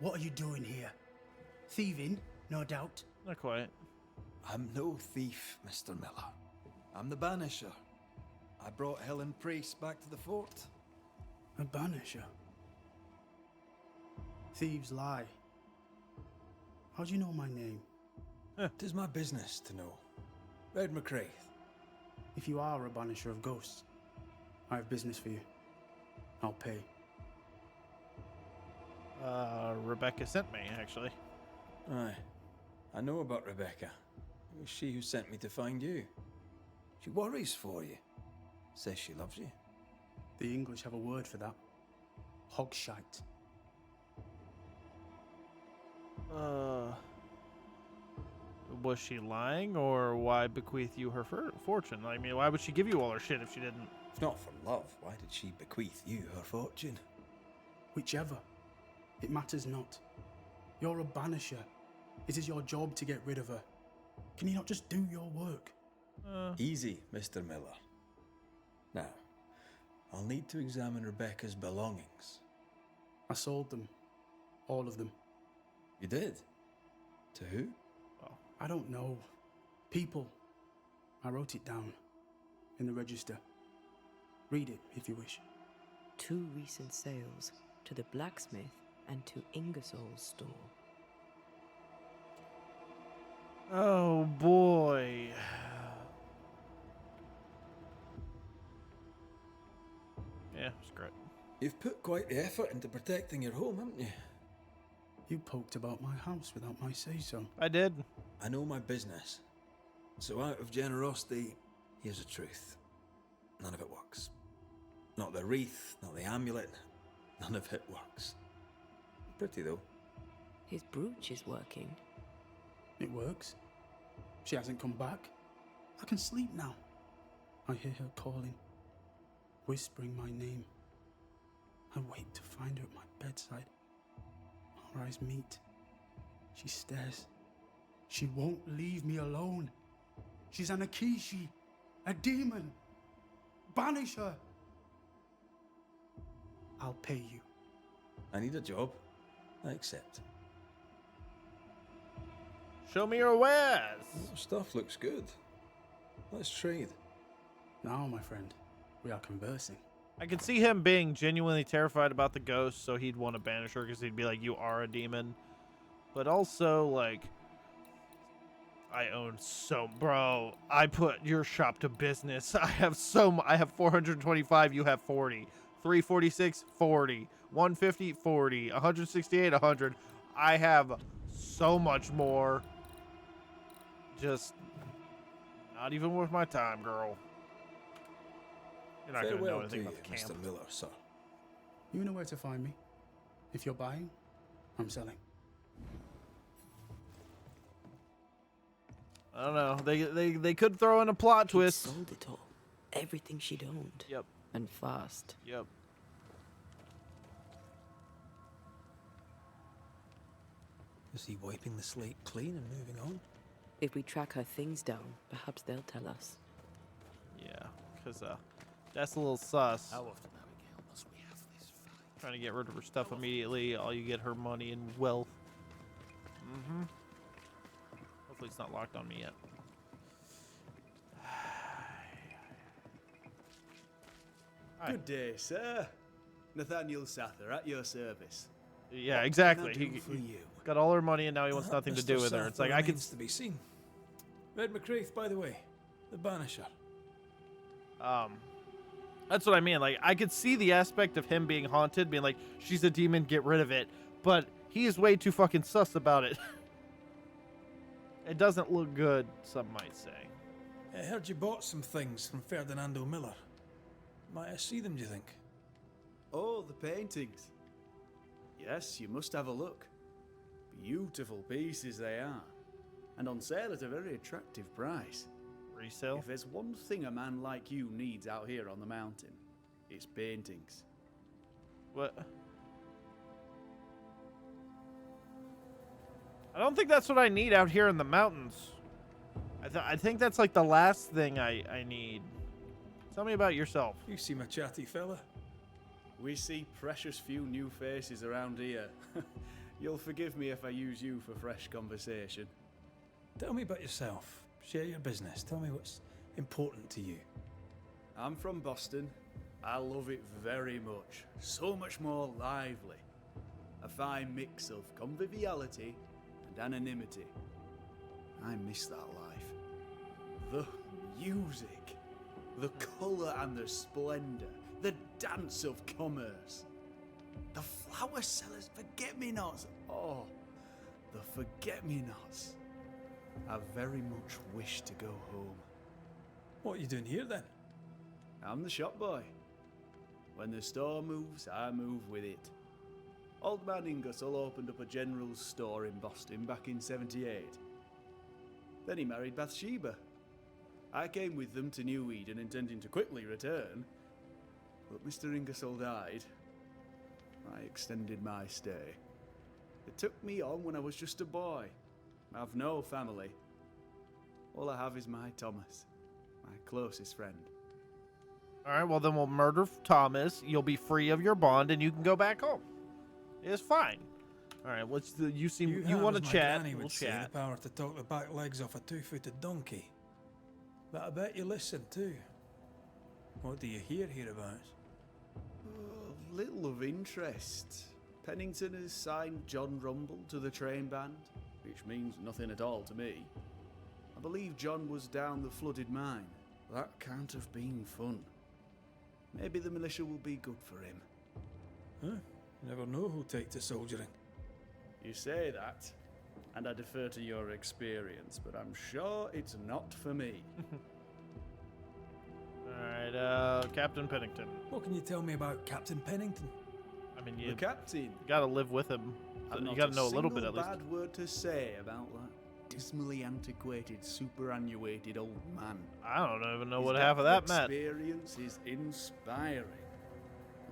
What are you doing here? Thieving, no doubt. Not quite. I'm no thief, Mr. Miller. I'm the banisher. I brought Helen Priest back to the fort. A banisher. Thieves lie. How do you know my name? Tis my business to know. Red McCraith. If you are a banisher of ghosts, I have business for you. I'll pay. Rebecca sent me, actually. Aye. I know about Rebecca. It was she who sent me to find you. She worries for you. Says she loves you. The English have a word for that. Hogshite. Was she lying, or why bequeath you her fortune? I mean, why would she give you all her shit if she didn't? If not for love, why did she bequeath you her fortune? Whichever. It matters not. You're a banisher. It is your job to get rid of her. Can you not just do your work? Easy, Mr. Miller. Now, I'll need to examine Rebecca's belongings. I sold them. All of them. You did? To who? I don't know. People. I wrote it down. In the register. Read it if you wish. 2 recent sales to the blacksmith and to Ingersoll's store. Oh boy. Yeah, screw it. You've put quite the effort into protecting your home, haven't you? You poked about my house without my say-so. I did. I know my business. So out of generosity, here's the truth. None of it works. Not the wreath, not the amulet. None of it works. Pretty, though. His brooch is working. It works. She hasn't come back. I can sleep now. I hear her calling, whispering my name. I wait to find her at my bedside. Our eyes meet. She stares. She won't leave me alone. She's an Akishi, a demon. Banish her. I'll pay you. I need a job. I accept. Show me your wares. Stuff looks good. Let's trade. Now, my friend, we are conversing. I could see him being genuinely terrified about the ghost, so he'd want to banish her because he'd be like, you are a demon. But also, like, I own so... Bro, I put your shop to business. I have 425, you have 40. 346, 40. 150, 40. 168, 100. I have so much more. Just not even worth my time, girl. You're not going to know anything about the camp. Mr. Miller, sir. You know where to find me. If you're buying, I'm selling. I don't know. They could throw in a plot twist. He sold it all. Everything she'd owned. Yep. And fast. Yep. Is he wiping the slate clean and moving on? If we track her things down, perhaps they'll tell us. Yeah, because that's a little sus. How often, Abigail, must we have this fight? Trying to get rid of her stuff immediately. All you get her money and wealth. Mm-hmm. Hopefully it's not locked on me yet. Hi. Good day, sir. Nathaniel Sather at your service. Yeah, exactly. What can I do for you? Got all her money and now he wants nothing to do with her. It's like I could. To be seen. Red McCraith, by the way, the Banisher. That's what I mean. Like I could see the aspect of him being haunted, being like, she's a demon, get rid of it. But he is way too fucking sus about it. It doesn't look good, some might say. I heard you bought some things from Ferdinando Miller. Might I see them, do you think? Oh, the paintings. Yes, you must have a look. Beautiful pieces they are. And on sale at a very attractive price. Resale? If there's one thing a man like you needs out here on the mountain, it's paintings. What? I don't think that's what I need out here in the mountains. I think that's like the last thing I need. Tell me about yourself. You seem a chatty fella. We see precious few new faces around here. You'll forgive me if I use you for fresh conversation. Tell me about yourself. Share your business. Tell me what's important to you. I'm from Boston. I love it very much. So much more lively. A fine mix of conviviality and anonymity. I miss that life. The music, the colour and the splendour, the dance of commerce. The flower sellers' forget-me-nots. Oh, the forget-me-nots. I very much wish to go home. What are you doing here then? I'm the shop boy. When the store moves, I move with it. Old man Ingersoll opened up a general store in Boston back in '78. Then he married Bathsheba. I came with them to New Eden intending to quickly return, but Mr. Ingersoll died. I extended my stay. They took me on when I was just a boy. I've no family. All I have is my Thomas, my closest friend. All right, well then we'll murder Thomas. You'll be free of your bond, and you can go back home. It's fine. All right, you want to chat? We'll chat. The power to talk the back legs off a two-footed donkey. But I bet you listen too. What do you hear hereabouts? Little of interest. Pennington has signed John Rumble to the train band, which means nothing at all to me. I believe John was down the flooded mine. That can't have been fun. Maybe the militia will be good for him. Huh? You never know who'll take to soldiering. You say that, and I defer to your experience, but I'm sure it's not for me. Alright, Captain Pennington. What can you tell me about Captain Pennington? I mean, The you captain. gotta live with him. So And you not gotta know a little bit single at least. bad word to say about that dismally antiquated, superannuated old man. I don't even know His what half of that depth of meant. experience is inspiring.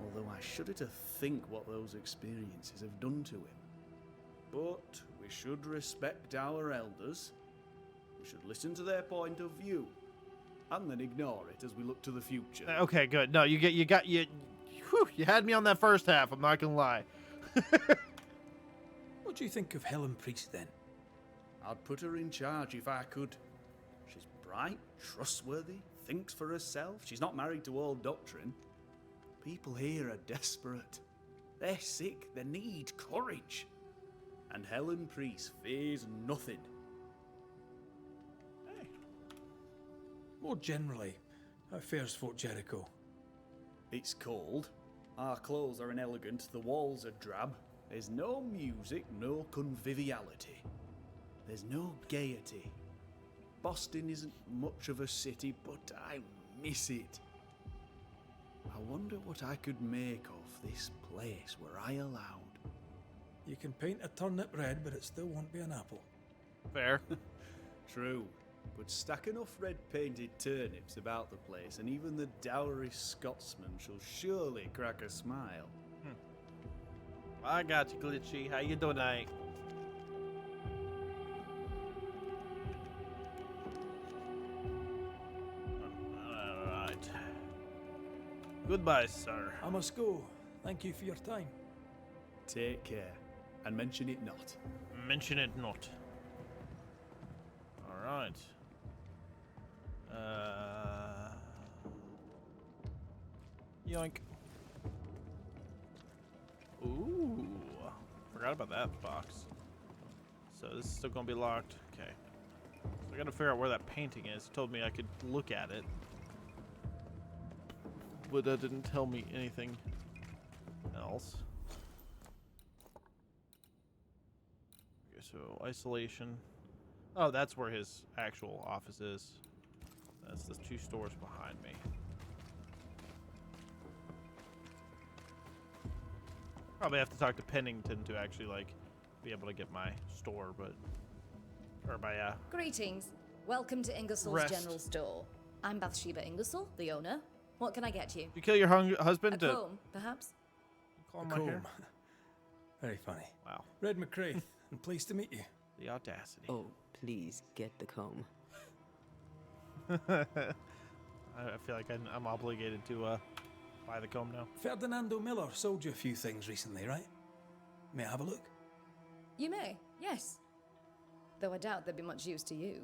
Although I shudder to think what those experiences have done to him. But we should respect our elders. We should listen to their point of view, and then ignore it as we look to the future. Okay, good. No, you had me on that first half. I'm not gonna lie. What do you think of Helen Priest then? I'd put her in charge if I could. She's bright, trustworthy, thinks for herself. She's not married to old doctrine. People here are desperate. They're sick. They need courage. And Helen Priest fears nothing. Hey. More generally, how fares Fort Jericho? It's cold. Our clothes are inelegant. The walls are drab. There's no music, no conviviality. There's no gaiety. Boston isn't much of a city, but I miss it. I wonder what I could make of this place were I allowed. You can paint a turnip red, but it still won't be an apple. Fair. True, but stack enough red painted turnips about the place, and even the dourish Scotsman shall surely crack a smile. I got you, Glitchy. How you doing tonight? Alright. Goodbye, sir. I must go. Thank you for your time. Take care, and mention it not. Mention it not. Alright. Yoink. Ooh. Forgot about that box. So this is still gonna be locked. Okay. So I gotta figure out where that painting is. He told me I could look at it. But that didn't tell me anything else. Okay, so isolation. Oh, that's where his actual office is. That's the 2 stores behind me. Probably have to talk to Pennington to actually, like, be able to get my store, but... Or my, Greetings. Welcome to Ingersoll's Rest. General Store. I'm Bathsheba Ingersoll, the owner. What can I get you? You kill your husband A to... comb, perhaps? Call my hair? Very funny. Wow. Red McCraith, and pleased to meet you. The audacity. Oh, please get the comb. I feel like I'm obligated to, buy the comb now. Ferdinando Miller sold you a few things recently, right? May I have a look? You may, yes. Though I doubt there'd be much use to you.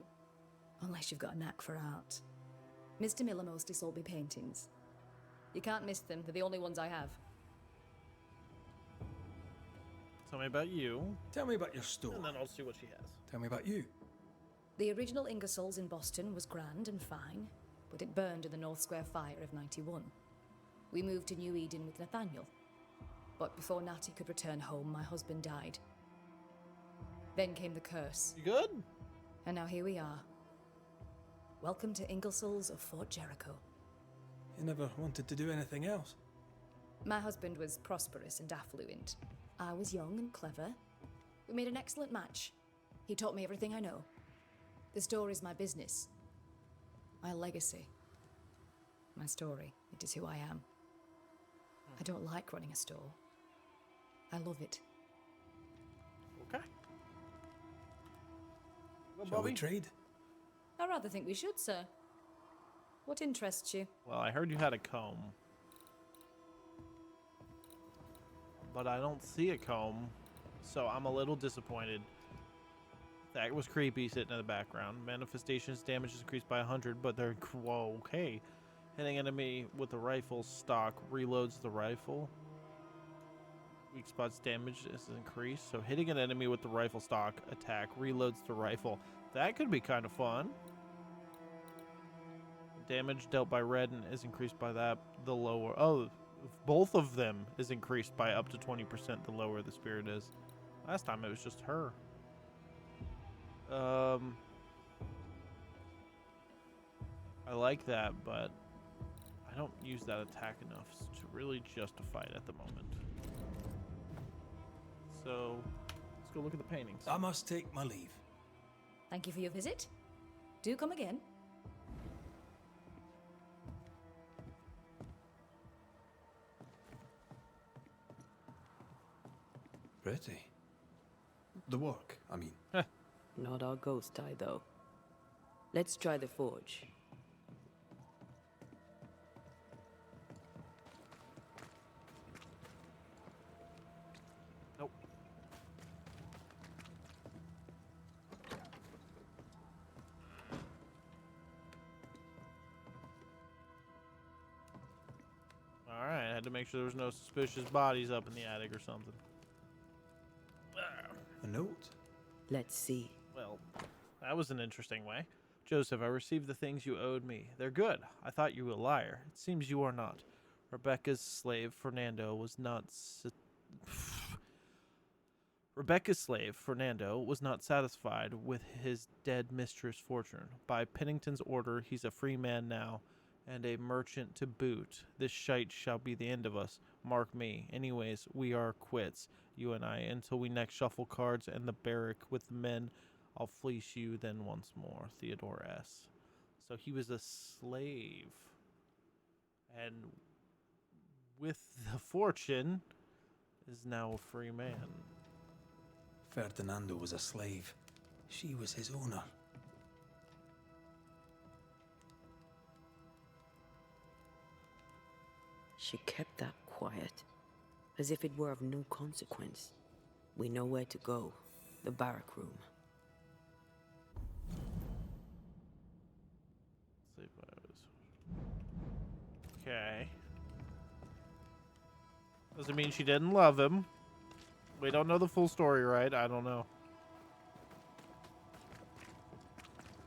Unless you've got a knack for art. Mr. Miller mostly sold me paintings. You can't miss them, they're the only ones I have. Tell me about you. Tell me about your store. And then I'll see what she has. Tell me about you. The original Ingersoll's in Boston was grand and fine, but it burned in the North Square fire of '91. We moved to New Eden with Nathaniel. But before Natty could return home, my husband died. Then came the curse. You good? And now here we are. Welcome to Ingersoll's of Fort Jericho. You never wanted to do anything else. My husband was prosperous and affluent. I was young and clever. We made an excellent match. He taught me everything I know. The store is my business. My legacy. My story. It is who I am. I don't like running a store. I love it. Okay. Well, Shall we Bobby? trade? I rather think we should, sir. What interests you? Well, I heard you had a comb. But I don't see a comb, so I'm a little disappointed. That was creepy sitting in the background. Manifestations damage is increased by 100, but they're... Whoa, okay. Hitting enemy with the rifle stock reloads the rifle. Weak spots damage is increased, so hitting an enemy with the rifle stock attack reloads the rifle. That could be kind of fun. Damage dealt by red and is increased by that. The lower. Oh, both of them is increased by up to 20% the lower the spirit is. Last time it was just her. I like that, but I don't use that attack enough to really justify it at the moment. So, let's go look at the paintings. I must take my leave. Thank you for your visit. Do come again. Pretty. The work, I mean. Not our ghost eye, though. Let's try the forge. Nope. Alright, I had to make sure there was no suspicious bodies up in the attic or something. A note? Let's see. Well, that was an interesting way. Joseph, I received the things you owed me. They're good. I thought you were a liar. It seems you are not. Rebecca's slave, Fernando, was not... Rebecca's slave, Fernando, was not satisfied with his dead mistress' fortune. By Pennington's order, he's a free man now, and a merchant to boot. This shite shall be the end of us. Mark me. Anyways, we are quits, you and I, until we next shuffle cards and the barrack with the men. I'll fleece you then once more. Theodore S. So he was a slave. And with the fortune, is now a free man. Ferdinando was a slave. She was his owner. She kept that quiet, as if it were of no consequence. We know where to go. The barrack room. Let's see if I was... Okay. Doesn't mean she didn't love him. We don't know the full story, right? I don't know.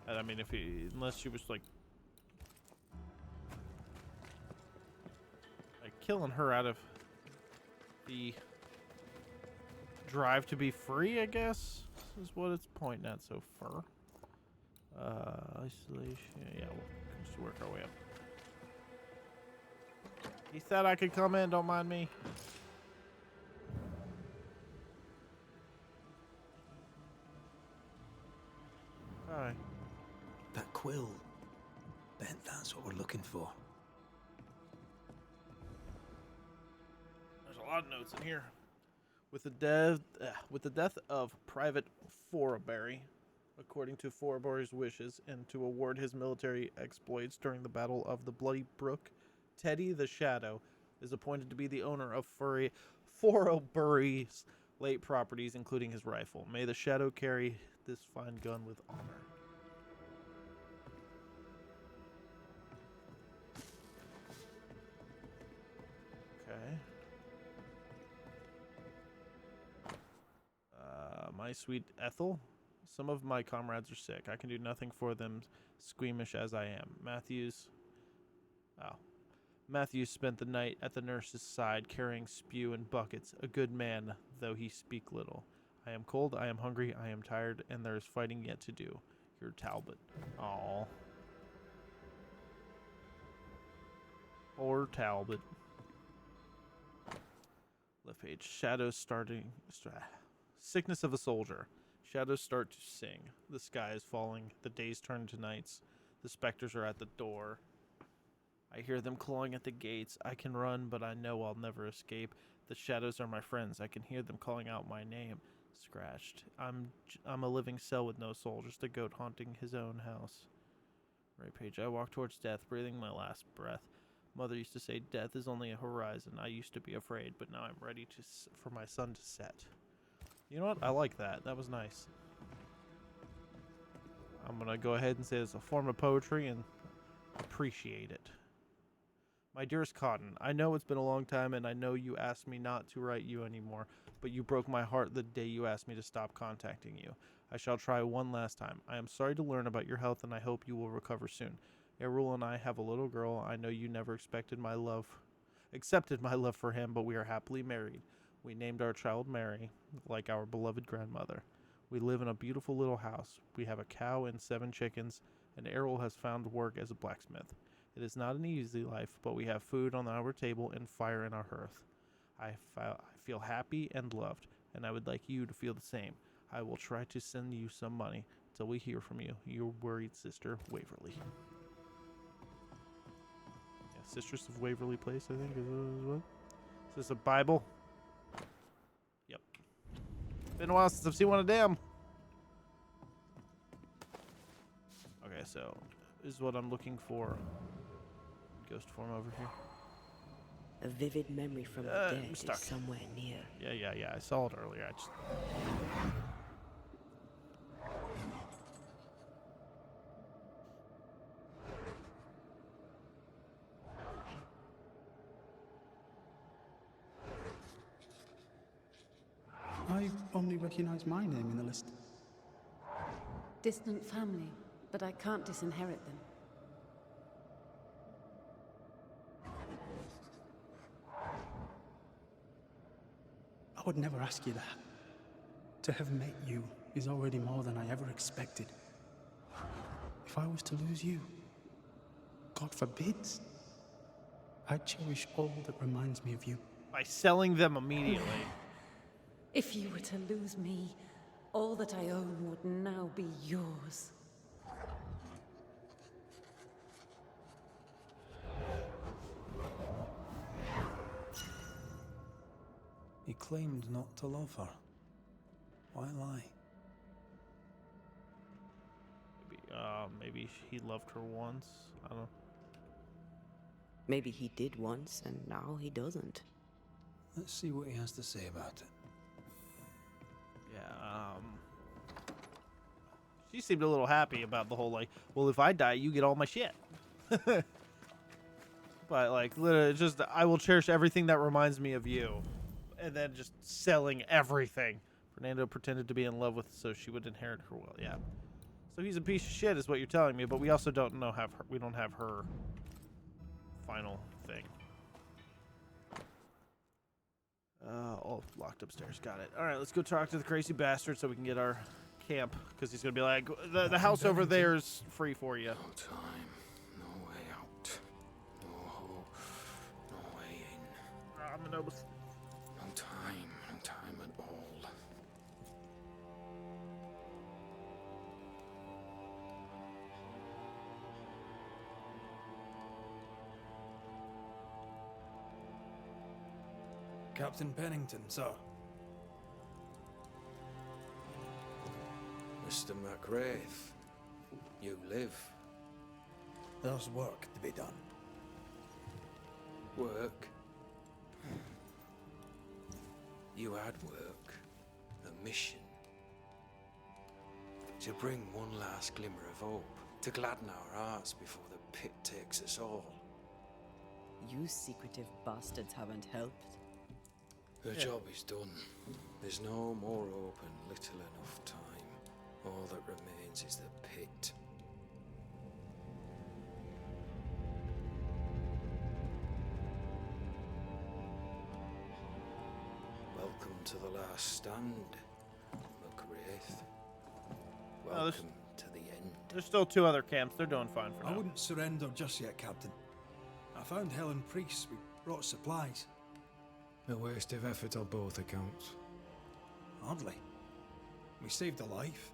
And I mean, if he... Unless she was, like killing her out of the drive to be free, I guess, is what it's pointing at so far. Isolation. Yeah, we'll just work our way up. He said I could come in, don't mind me. Hi. That quill. Bet that's what we're looking for. There's a lot of notes in here. With the death of Private Forbury, according to Forbury's wishes, and to award his military exploits during the Battle of the Bloody Brook, Teddy the Shadow is appointed to be the owner of Forbury's late properties, including his rifle. May the Shadow carry this fine gun with honor. Okay. My sweet Ethel, some of my comrades are sick. I can do nothing for them, squeamish as I am. Matthews spent the night at the nurse's side, carrying spew and buckets. A good man, though he speak little. I am cold, I am hungry, I am tired, and there is fighting yet to do. Your Talbot. Aww. Poor Talbot. Left page. Shadows starting... Sickness of a soldier. Shadows start to sing. The sky is falling. The days turn to nights. The specters are at the door. I hear them clawing at the gates. I can run, but I know I'll never escape. The shadows are my friends. I can hear them calling out my name. Scratched. I'm a living cell with no soul, just a goat haunting his own house. Right page. I walk towards death, breathing my last breath. Mother used to say death is only a horizon. I used to be afraid, but now I'm ready for my sun to set. You know what? I like that. That was nice. I'm going to go ahead and say it's a form of poetry and appreciate it. My dearest Cotton, I know it's been a long time and I know you asked me not to write you anymore, but you broke my heart the day you asked me to stop contacting you. I shall try one last time. I am sorry to learn about your health and I hope you will recover soon. Errol and I have a little girl. I know you never accepted my love for him, but we are happily married. We named our child Mary, like our beloved grandmother. We live in a beautiful little house. We have a cow and 7 chickens, and Errol has found work as a blacksmith. It is not an easy life, but we have food on our table and fire in our hearth. I feel happy and loved, and I would like you to feel the same. I will try to send you some money till we hear from you. Your worried sister, Waverly. Yeah, Sisters of Waverly Place, I think, is what? Is this a Bible? Yep. Been a while since I've seen one of them. Okay, so this is what I'm looking for. Ghost form over here. A vivid memory from the dead is somewhere near. Yeah. I saw it earlier. I only recognize my name in the list. Distant family, but I can't disinherit them. I would never ask you that. To have met you is already more than I ever expected. If I was to lose you, God forbids, I'd cherish all that reminds me of you. By selling them immediately. If you were to lose me, all that I own would now be yours. He claimed not to love her. Why lie? Maybe he loved her once. I don't know. Maybe he did once, and now he doesn't. Let's see what he has to say about it. Yeah, she seemed a little happy about the whole, like, well, if I die, you get all my shit. But, like, literally, just, I will cherish everything that reminds me of you. And then just selling everything. Fernando pretended to be in love with so she would inherit her will. Yeah. So he's a piece of shit is what you're telling me, but we also don't we don't have her final thing. All locked upstairs. Got it. All right, let's go talk to the crazy bastard so we can get our camp, because he's going to be like, the house over there is free for you. No time, no way out, no hope, no way in. No time at all. Captain Pennington, sir. Mr. McRae, you live. There's work to be done. Work? You had work. A mission. To bring one last glimmer of hope. To gladden our hearts before the pit takes us all. You secretive bastards haven't helped. The job is done. There's no more hope and little enough time. All that remains is the pit. Welcome to the last stand, McRae. Welcome to the end. There's still 2 other camps. They're doing fine for now. I wouldn't surrender just yet, Captain. I found Helen Priest. We brought supplies. A waste of effort on both accounts. Hardly. We saved a life.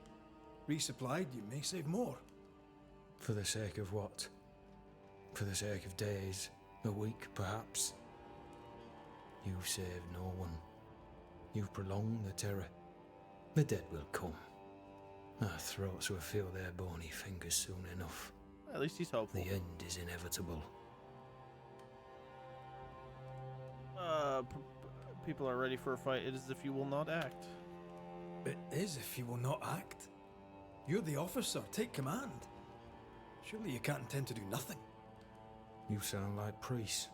Resupplied, you may save more. For the sake of what? For the sake of days, a week perhaps? You've saved no one. You've prolonged the terror. The dead will come. Our throats will feel their bony fingers soon enough. At least he's hopeful. The end is inevitable. People are ready for a fight. It is if you will not act. It is if you will not act. You're the officer. Take command. Surely you can't intend to do nothing. You sound like Priest.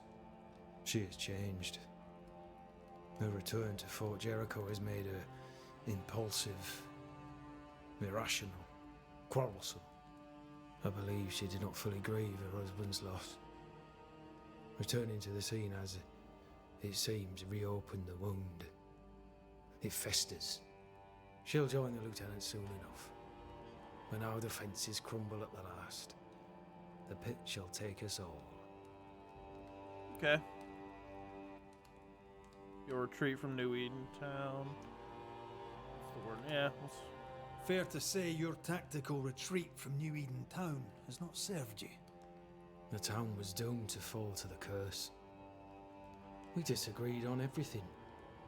She has changed. Her return to Fort Jericho has made her impulsive, irrational, quarrelsome. I believe she did not fully grieve her husband's loss. Returning to the scene has, it seems, reopened the wound. It festers. She'll join the lieutenant soon enough. When our defences crumble at the last, the pit shall take us all. Okay. Your retreat from New Eden Town. What's the word? Yeah. Fair to say your tactical retreat from New Eden Town has not served you. The town was doomed to fall to the curse. We disagreed on everything.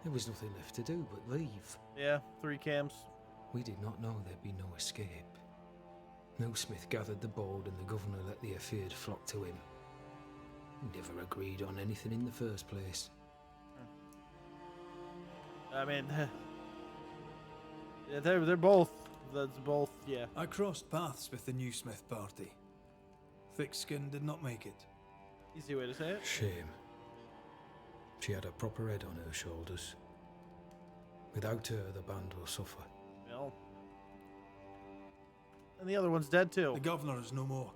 There was nothing left to do but leave. Yeah, 3 camps. We did not know there'd be no escape. Millsmith gathered the board and the governor let the affair flock to him. We never agreed on anything in the first place. I mean, they're both. That's both. Yeah. I crossed paths with the new Smith party. Thick-Skin did not make it. Easy way to say it. Shame. She had a proper head on her shoulders. Without her, the band will suffer. Well, and the other one's dead too. The governor is no more.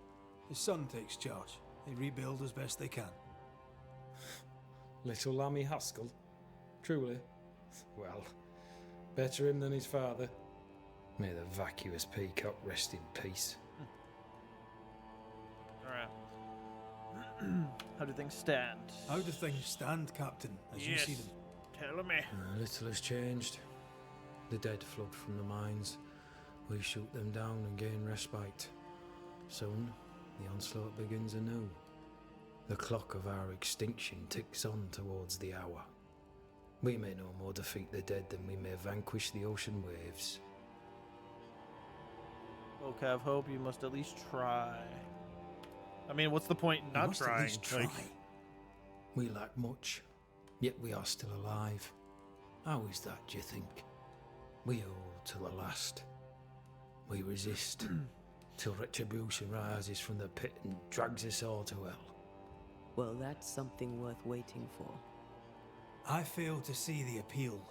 His son takes charge. They rebuild as best they can. Little Lammy Haskell? Truly? Well, better him than his father. May the vacuous peacock rest in peace. Alright. How do things stand? How do things stand, Captain, as you see them? Tell me. Little has changed. The dead flood from the mines. We shoot them down and gain respite. Soon, the onslaught begins anew. The clock of our extinction ticks on towards the hour. We may no more defeat the dead than we may vanquish the ocean waves. Folk have hope, you must at least try. I mean, what's the point in not trying? At least try. We lack much, yet we are still alive. How is that, do you think? We hold to the last. We resist, till retribution rises from the pit and drags us all to hell. Well, that's something worth waiting for. I fail to see the appeal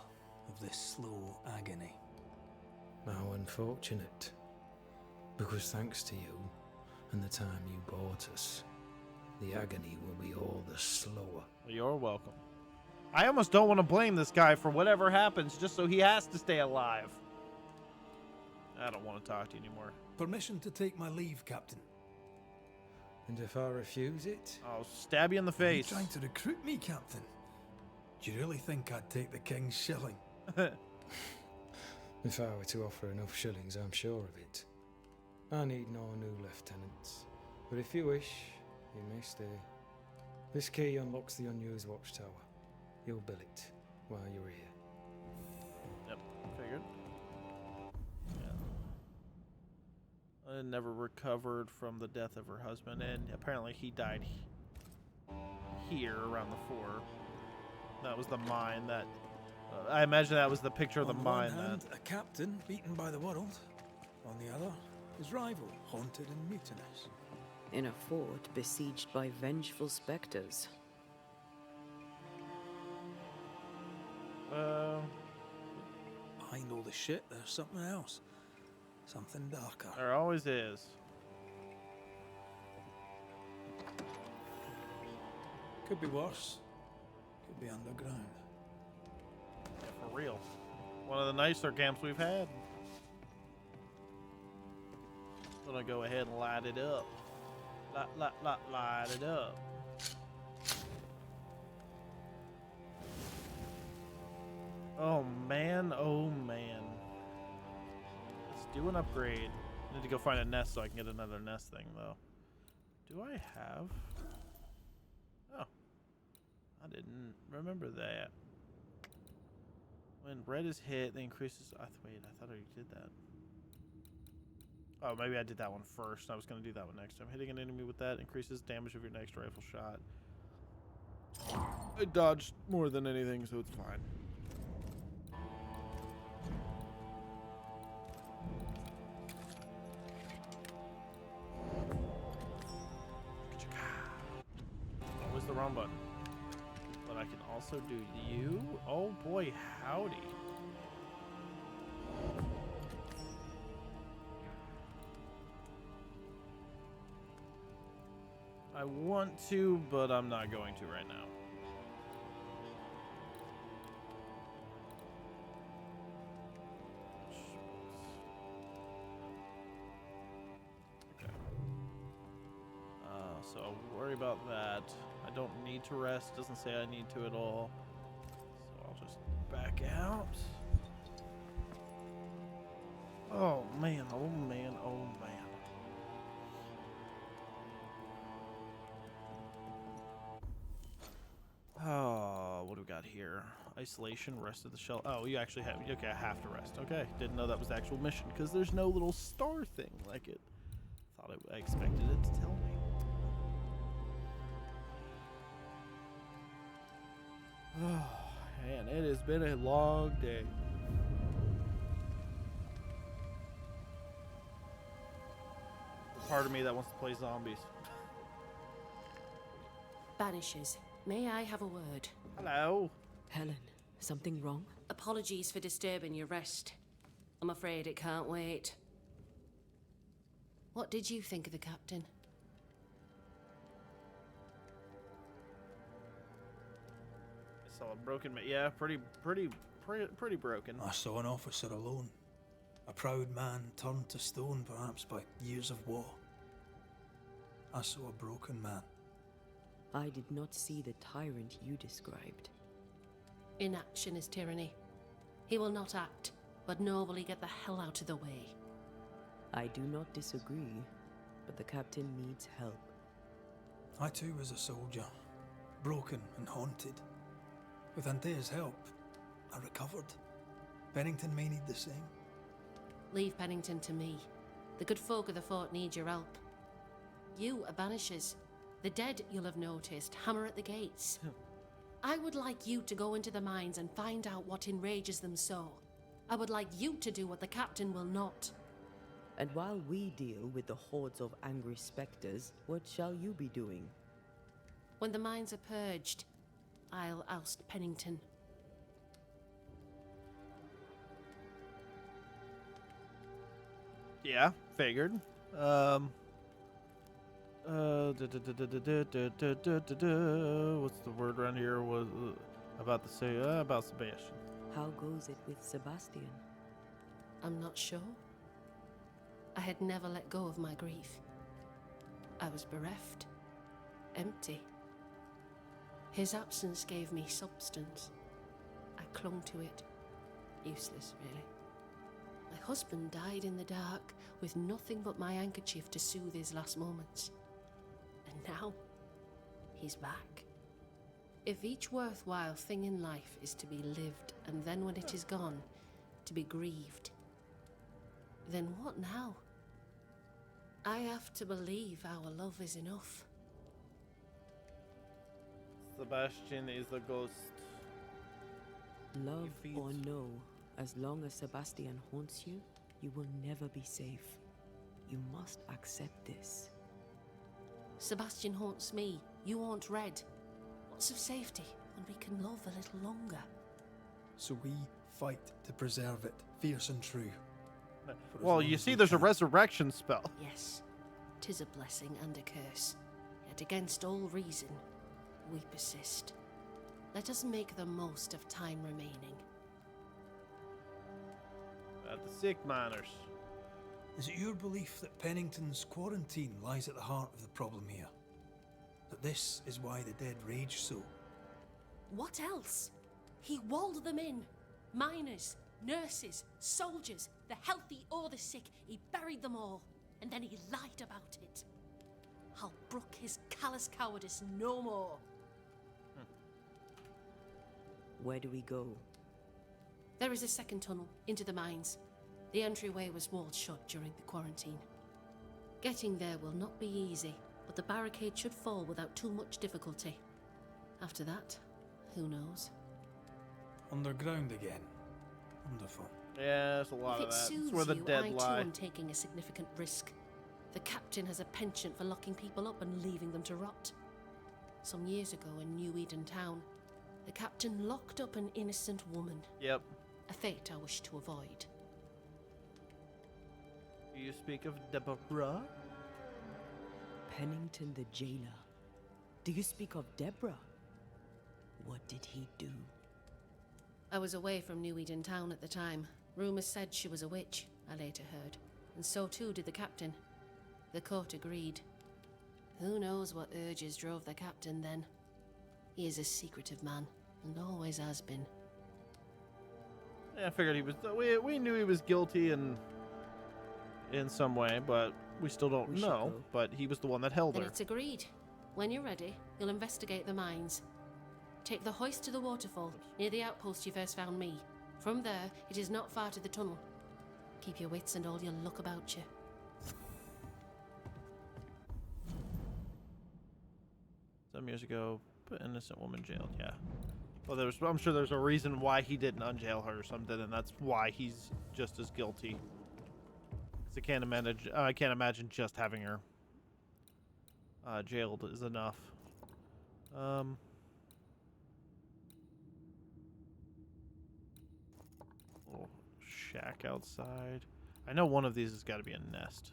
of this slow agony. How unfortunate. Because thanks to you, and the time you bought us, the agony will be all the slower. You're welcome. I almost don't want to blame this guy for whatever happens just so he has to stay alive. I don't want to talk to you anymore. Permission to take my leave, Captain. And if I refuse it? I'll stab you in the face. Are you trying to recruit me, Captain? Do you really think I'd take the king's shilling? If I were to offer enough shillings, I'm sure of it. I need no new lieutenants. But if you wish, you may stay. This key unlocks the unused watchtower. You'll bill it while you're here. Yep, figured. Yeah. I never recovered from the death of her husband, and apparently he died here around the fort. That was the mine that... I imagine that was the picture of the mine. On one hand, a captain beaten by the world. On the other, his rival, haunted and mutinous. In a fort besieged by vengeful specters. Behind all the shit, there's something else. Something darker. There always is. Could be worse. Could be underground. Yeah, for real. One of the nicer camps we've had. Gonna go ahead and light it up. Light it up. Oh man, oh man. Let's do an upgrade. I need to go find a nest so I can get another nest thing though. Do I have? Oh. I didn't remember that. When red is hit, they increases. Wait, I thought I did that. Oh, maybe I did that one first. I was going to do that one next time. Hitting an enemy with that increases damage of your next rifle shot. I dodged more than anything, so it's fine. Always the wrong button. But I can also do you. Oh boy, howdy. I want to, but I'm not going to right now. Okay. So I'll worry about that. I don't need to rest. Doesn't say I need to at all. So I'll just back out. Oh man, oh man, oh man. Oh, what do we got here? Isolation, rest of the shell. Oh, you actually have, okay, I have to rest. Okay, didn't know that was the actual mission because there's no little star thing like it. I expected it to tell me. Oh, man, it has been a long day. Part of me that wants to play zombies. Banishers, may I have a word? Hello. Helen, something wrong? Apologies for disturbing your rest. I'm afraid it can't wait. What did you think of the captain? I saw a broken man. Yeah, pretty broken. I saw an officer alone. A proud man turned to stone, perhaps by years of war. I saw a broken man. I did not see the tyrant you described. Inaction is tyranny. He will not act, but nor will he get the hell out of the way. I do not disagree, but the captain needs help. I too was a soldier, broken and haunted. With Antea's help, I recovered. Pennington may need the same. Leave Pennington to me. The good folk of the fort need your help. You are banishers. The dead, you'll have noticed, hammer at the gates. I would like you to go into the mines and find out what enrages them so. I would like you to do what the captain will not. And while we deal with the hordes of angry specters, what shall you be doing? When the mines are purged, I'll oust Pennington. Yeah, figured. What's the word around here? Was about to say about Sebastian. How goes it with Sebastian? I'm not sure. I had never let go of my grief. I was bereft, empty. His absence gave me substance. I clung to it. Useless, really. My husband died in the dark with nothing but my handkerchief to soothe his last moments. And now, he's back. If each worthwhile thing in life is to be lived, and then when it is gone, to be grieved, then what now? I have to believe our love is enough. Sebastian is the ghost. Love or no, as long as Sebastian haunts you, you will never be safe. You must accept this. Sebastian haunts me, you haunt Red. What's of safety when we can love a little longer? So we fight to preserve it, fierce and true. Well, you see, there's a resurrection spell. Yes, 'tis a blessing and a curse. Yet against all reason, we persist. Let us make the most of time remaining. At the sick miners. Is it your belief that Pennington's quarantine lies at the heart of the problem here? That this is why the dead rage so? What else? He walled them in. Miners, nurses, soldiers, the healthy or the sick. He buried them all, and then he lied about it. I'll brook his callous cowardice no more. Where do we go? There is a second tunnel into the mines. The entryway was walled shut during the quarantine. Getting there will not be easy, but the barricade should fall without too much difficulty. After that, who knows? Underground again. Wonderful. Yeah, there's a lot If of it that. soothes It's where the you, dead I too lie. am taking a significant risk. The captain has a penchant for locking people up and leaving them to rot. Some years ago in New Eden Town, the captain locked up an innocent woman. Yep. A fate I wish to avoid. You speak of Deborah? Pennington the jailer Do you speak of Deborah? What did he do? I was away from New Eden Town at the time. Rumours said she was a witch, I later heard. And so too did the captain. The court agreed. Who knows what urges drove the captain then? He is a secretive man, and always has been. Yeah, I figured he was. We knew he was guilty in some way, but we still don't know. But he was the one that held Then her. it's agreed. When you're ready, you'll investigate the mines. Take the hoist to the waterfall, near the outpost you first found me. From there, it is not far to the tunnel. Keep your wits and all your luck about you. Some years ago, put innocent woman jailed. Yeah. Well, I'm sure there's a reason why he didn't unjail her or something, and that's why he's just as guilty. 'Cause I can't imagine just having her jailed is enough. Little shack outside. I know one of these has got to be a nest.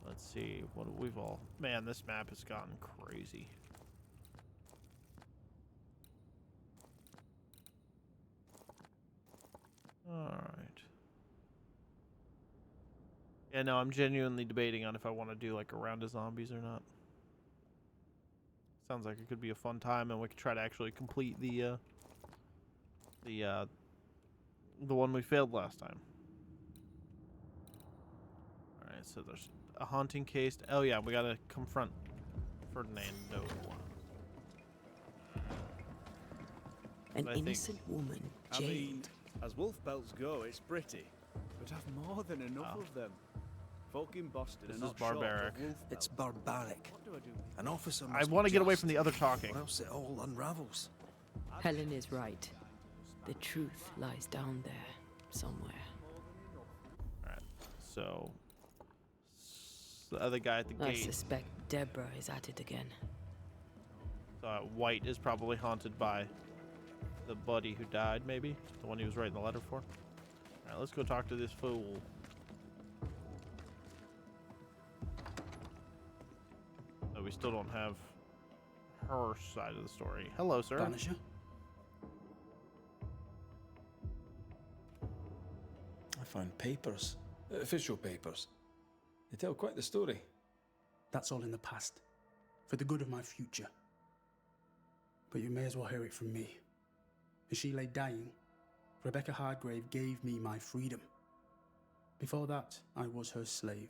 Let's see what we've all. Man, this map has gotten crazy. All right. Yeah, no, I'm genuinely debating on if I want to do like a round of zombies or not. Sounds like it could be a fun time, and we could try to actually complete the one we failed last time. All right, so there's a haunting case. Oh yeah, we gotta confront Ferdinando. An innocent woman jailed. I mean, as wolf pelts go, it's pretty. But I've more than enough of them. Folk in Boston This are is not barbaric. short of wolf It's pelts. barbaric. What do I do? An officer I must want to be get away just, from the other talking. or else it all unravels. Helen is right. The truth lies down there, somewhere. Alright, so the other guy at the I gate. suspect Deborah is at it again. White is probably haunted by the buddy who died, maybe? The one he was writing the letter for? Alright, let's go talk to this fool. So we still don't have her side of the story. Hello, sir. Banisher? I found papers. Official papers. They tell quite the story. That's all in the past. For the good of my future. But you may as well hear it from me. As she lay dying, Rebecca Hardgrave gave me my freedom. Before that, I was her slave.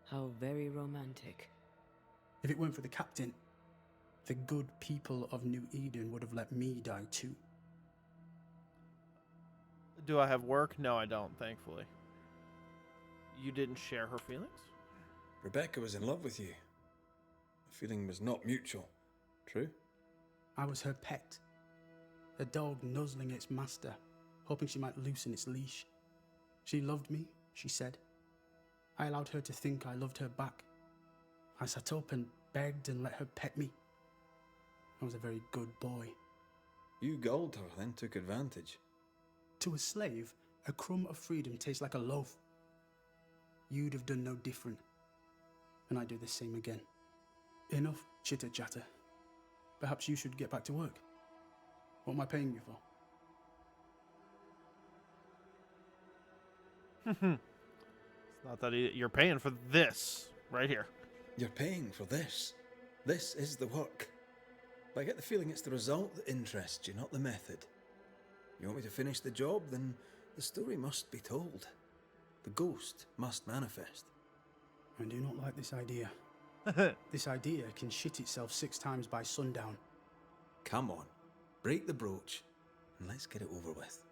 How very romantic. If it weren't for the captain, the good people of New Eden would have let me die too. Do I have work? No, I don't, thankfully. You didn't share her feelings? Rebecca was in love with you. The feeling was not mutual. True? I was her pet. A dog nuzzling its master, hoping she might loosen its leash. She loved me, she said. I allowed her to think I loved her back. I sat up and begged and let her pet me. I was a very good boy. You gulled her, then took advantage. To a slave, a crumb of freedom tastes like a loaf. You'd have done no different, and I'd do the same again. Enough chitter-chatter. Perhaps you should get back to work. What am I paying you for? It's not that you're paying for this right here. You're paying for this. This is the work. But I get the feeling it's the result that interests you, not the method. You want me to finish the job, then the story must be told. The ghost must manifest. I do not like this idea. This idea can shit itself 6 times by sundown. Come on, break the brooch, and let's get it over with.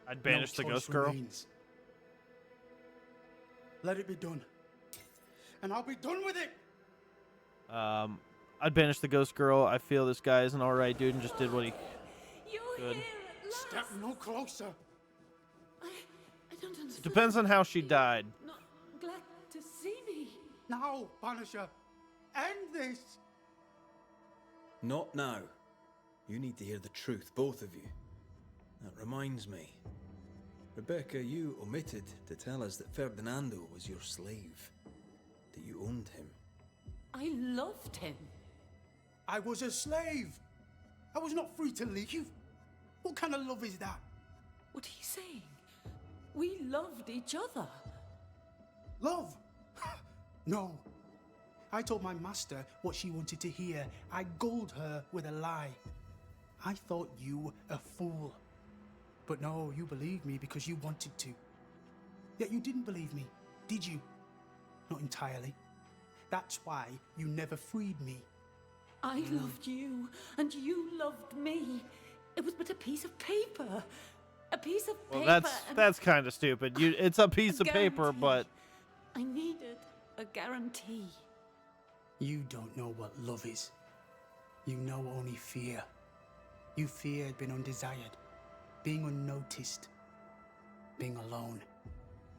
I'd banish the No ghost choice girl. remains. Let it be done. And I'll be done with it! I'd banish the ghost girl. I feel this guy is an alright dude and just did what he could. Step no closer! I don't understand. Depends on how she died. Not glad to see me. Now, Banisher! End this! Not now. You need to hear the truth, both of you. That reminds me. Rebecca, you omitted to tell us that Ferdinando was your slave, that you owned him. I loved him. I was a slave. I was not free to leave. What kind of love is that? What are you saying? We loved each other. Love? No. I told my master what she wanted to hear. I gulled her with a lie. I thought you a fool. But no, you believed me because you wanted to. Yet you didn't believe me, did you? Not entirely. That's why you never freed me. I loved you, and you loved me. It was but a piece of paper. A piece of paper. Well, and that's kind of stupid. It's a piece of paper, guarantee. but I needed a guarantee. You don't know what love is. You know only fear. You feared being undesired, being unnoticed, being alone.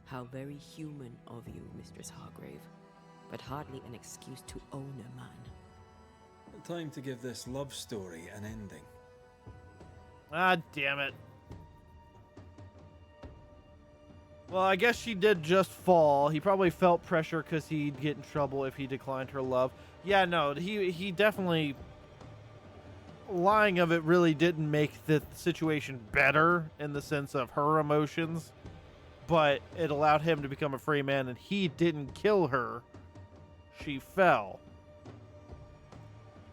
How very human of you, Mistress Hargrave, but hardly an excuse to own a man. Time to give this love story an ending. ah, damn it. Well, I guess she did just fall. He probably felt pressure because he'd get in trouble if he declined her love. Yeah, no, he definitely... Lying of it really didn't make the situation better in the sense of her emotions, but it allowed him to become a free man, and he didn't kill her. She fell.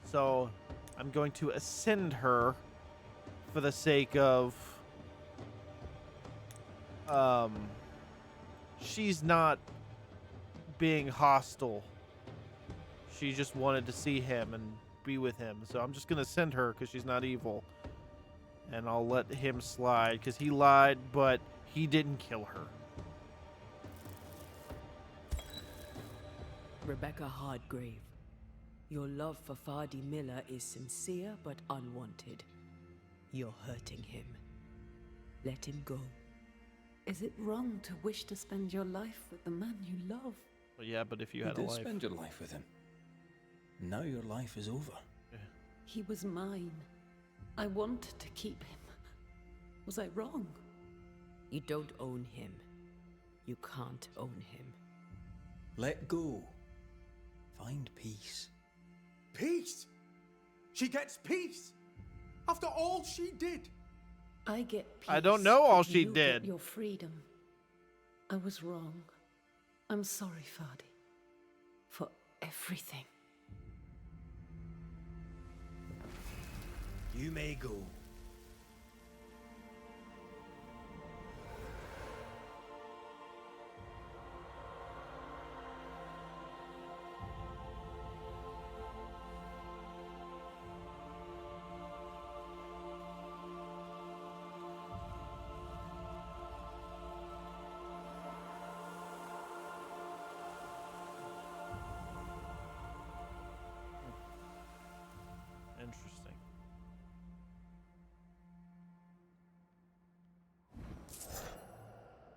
So I'm going to ascend her for the sake of... she's not being hostile. She just wanted to see him and be with him. So I'm just going to send her because she's not evil. And I'll let him slide because he lied, but he didn't kill her. Rebecca Hardgrave, your love for Fardy Miller is sincere but unwanted. You're hurting him. Let him go. Is it wrong to wish to spend your life with the man you love? Well, yeah, but if you You had a did life... spend your life with him. Now your life is over. He was mine. I wanted to keep him. Was I wrong? You don't own him. You can't own him. Let go. Find peace. Peace? She gets peace? After all she did? I get peace. I don't know all but she you did. Get your freedom. I was wrong. I'm sorry, Fardy. For everything. You may go. Interesting.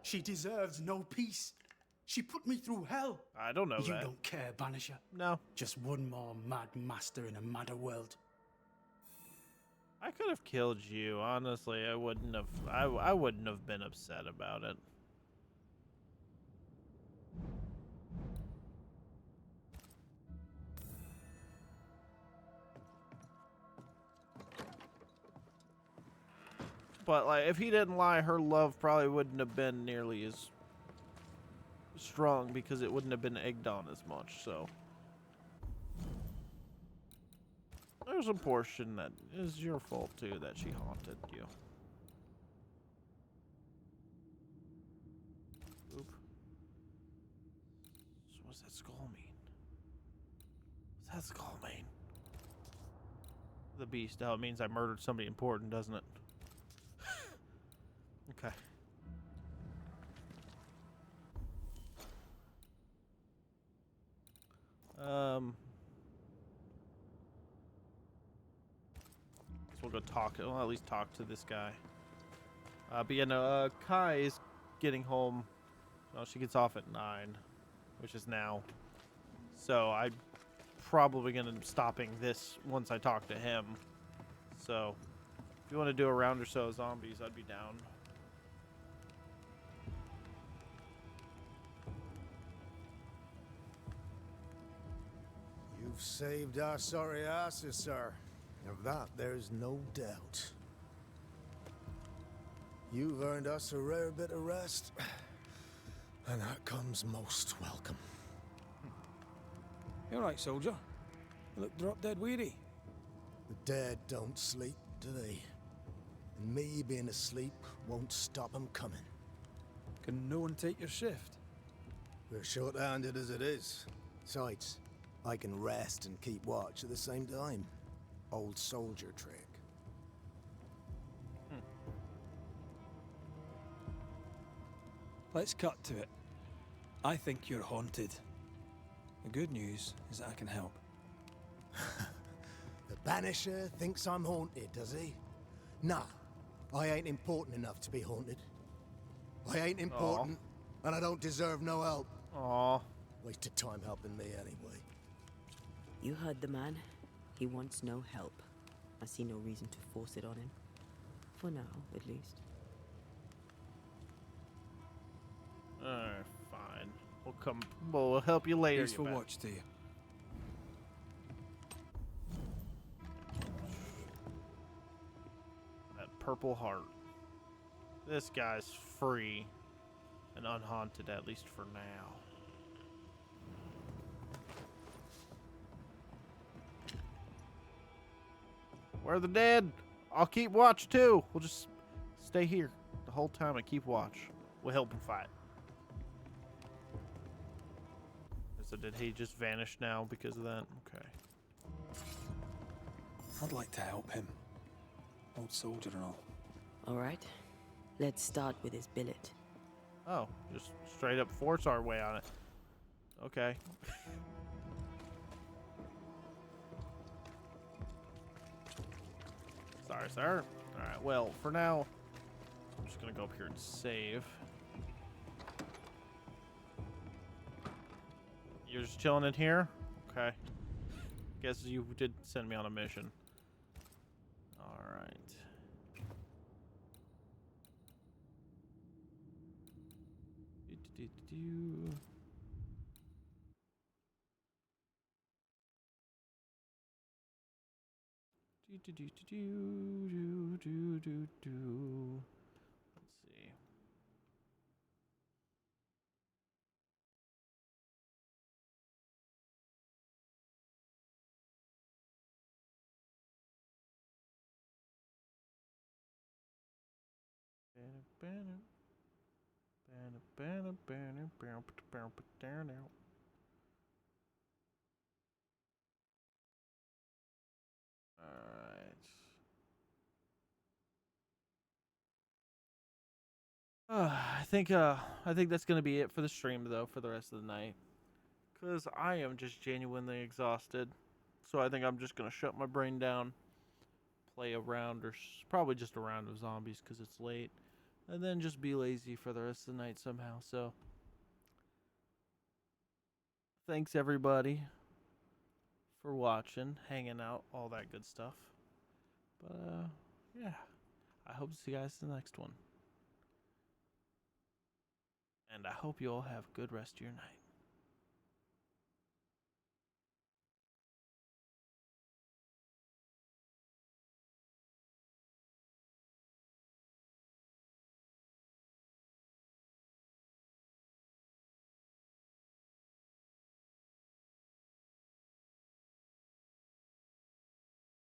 She deserves no peace. She put me through hell. I don't know You that. don't care, Banisher. No. Just one more mad master in a madder world. I could have killed you. Honestly, I wouldn't have. I wouldn't have been upset about it. But like, if he didn't lie, her love probably wouldn't have been nearly as strong because it wouldn't have been egged on as much. So there's a portion that is your fault too that she haunted you. Oop. So what does that skull mean? What's that skull mean? The beast. Oh, it means I murdered somebody important, doesn't it? Okay. Guess we'll go talk. We'll at least talk to this guy. But yeah, no, Kai is getting home. Well, she gets off at 9, which is now. So I'm probably going to end up stopping this once I talk to him. So if you want to do a round or so of zombies, I'd be down. You've saved our sorry asses, sir. Of that, there's no doubt. You've earned us a rare bit of rest, and that comes most welcome. You alright, soldier? You look drop dead weary. The dead don't sleep, do they? And me being asleep won't stop them coming. Can no one take your shift? We're short-handed as it is. Besides, I can rest and keep watch at the same time. Old soldier trick. Let's cut to it. I think you're haunted. The good news is that I can help. The Banisher thinks I'm haunted, does he? Nah, I ain't important enough to be haunted. I ain't important, and I don't deserve no help. Aw. Wasted time helping me anyway. You heard the man. He wants no help. I see no reason to force it on him. For now, at least. Alright, fine. We'll come. We'll help you later. Peaceful watch to you. That purple heart. This guy's free and unhaunted, at least for now. Where are the dead? I'll keep watch too. We'll just stay here the whole time and keep watch. We'll help him fight. So did he just vanish now because of that? Okay. I'd like to help him. Old soldier and all. All right. Let's start with his billet. Oh, just straight up force our way on it. Okay. Sorry, sir. Alright, well, for now, I'm just gonna go up here and save. You're just chilling in here? Okay. Guess you did send me on a mission. Alright. Do-do-do-do. Do-do-do-do-do-do-do-do. Let's see. I think that's gonna be it for the stream though for the rest of the night, cause I am just genuinely exhausted. So I think I'm just gonna shut my brain down, play a round or probably just a round of zombies cause it's late, and then just be lazy for the rest of the night somehow. So thanks everybody for watching, hanging out, all that good stuff. But yeah, I hope to see you guys in the next one. And I hope you all have a good rest of your night.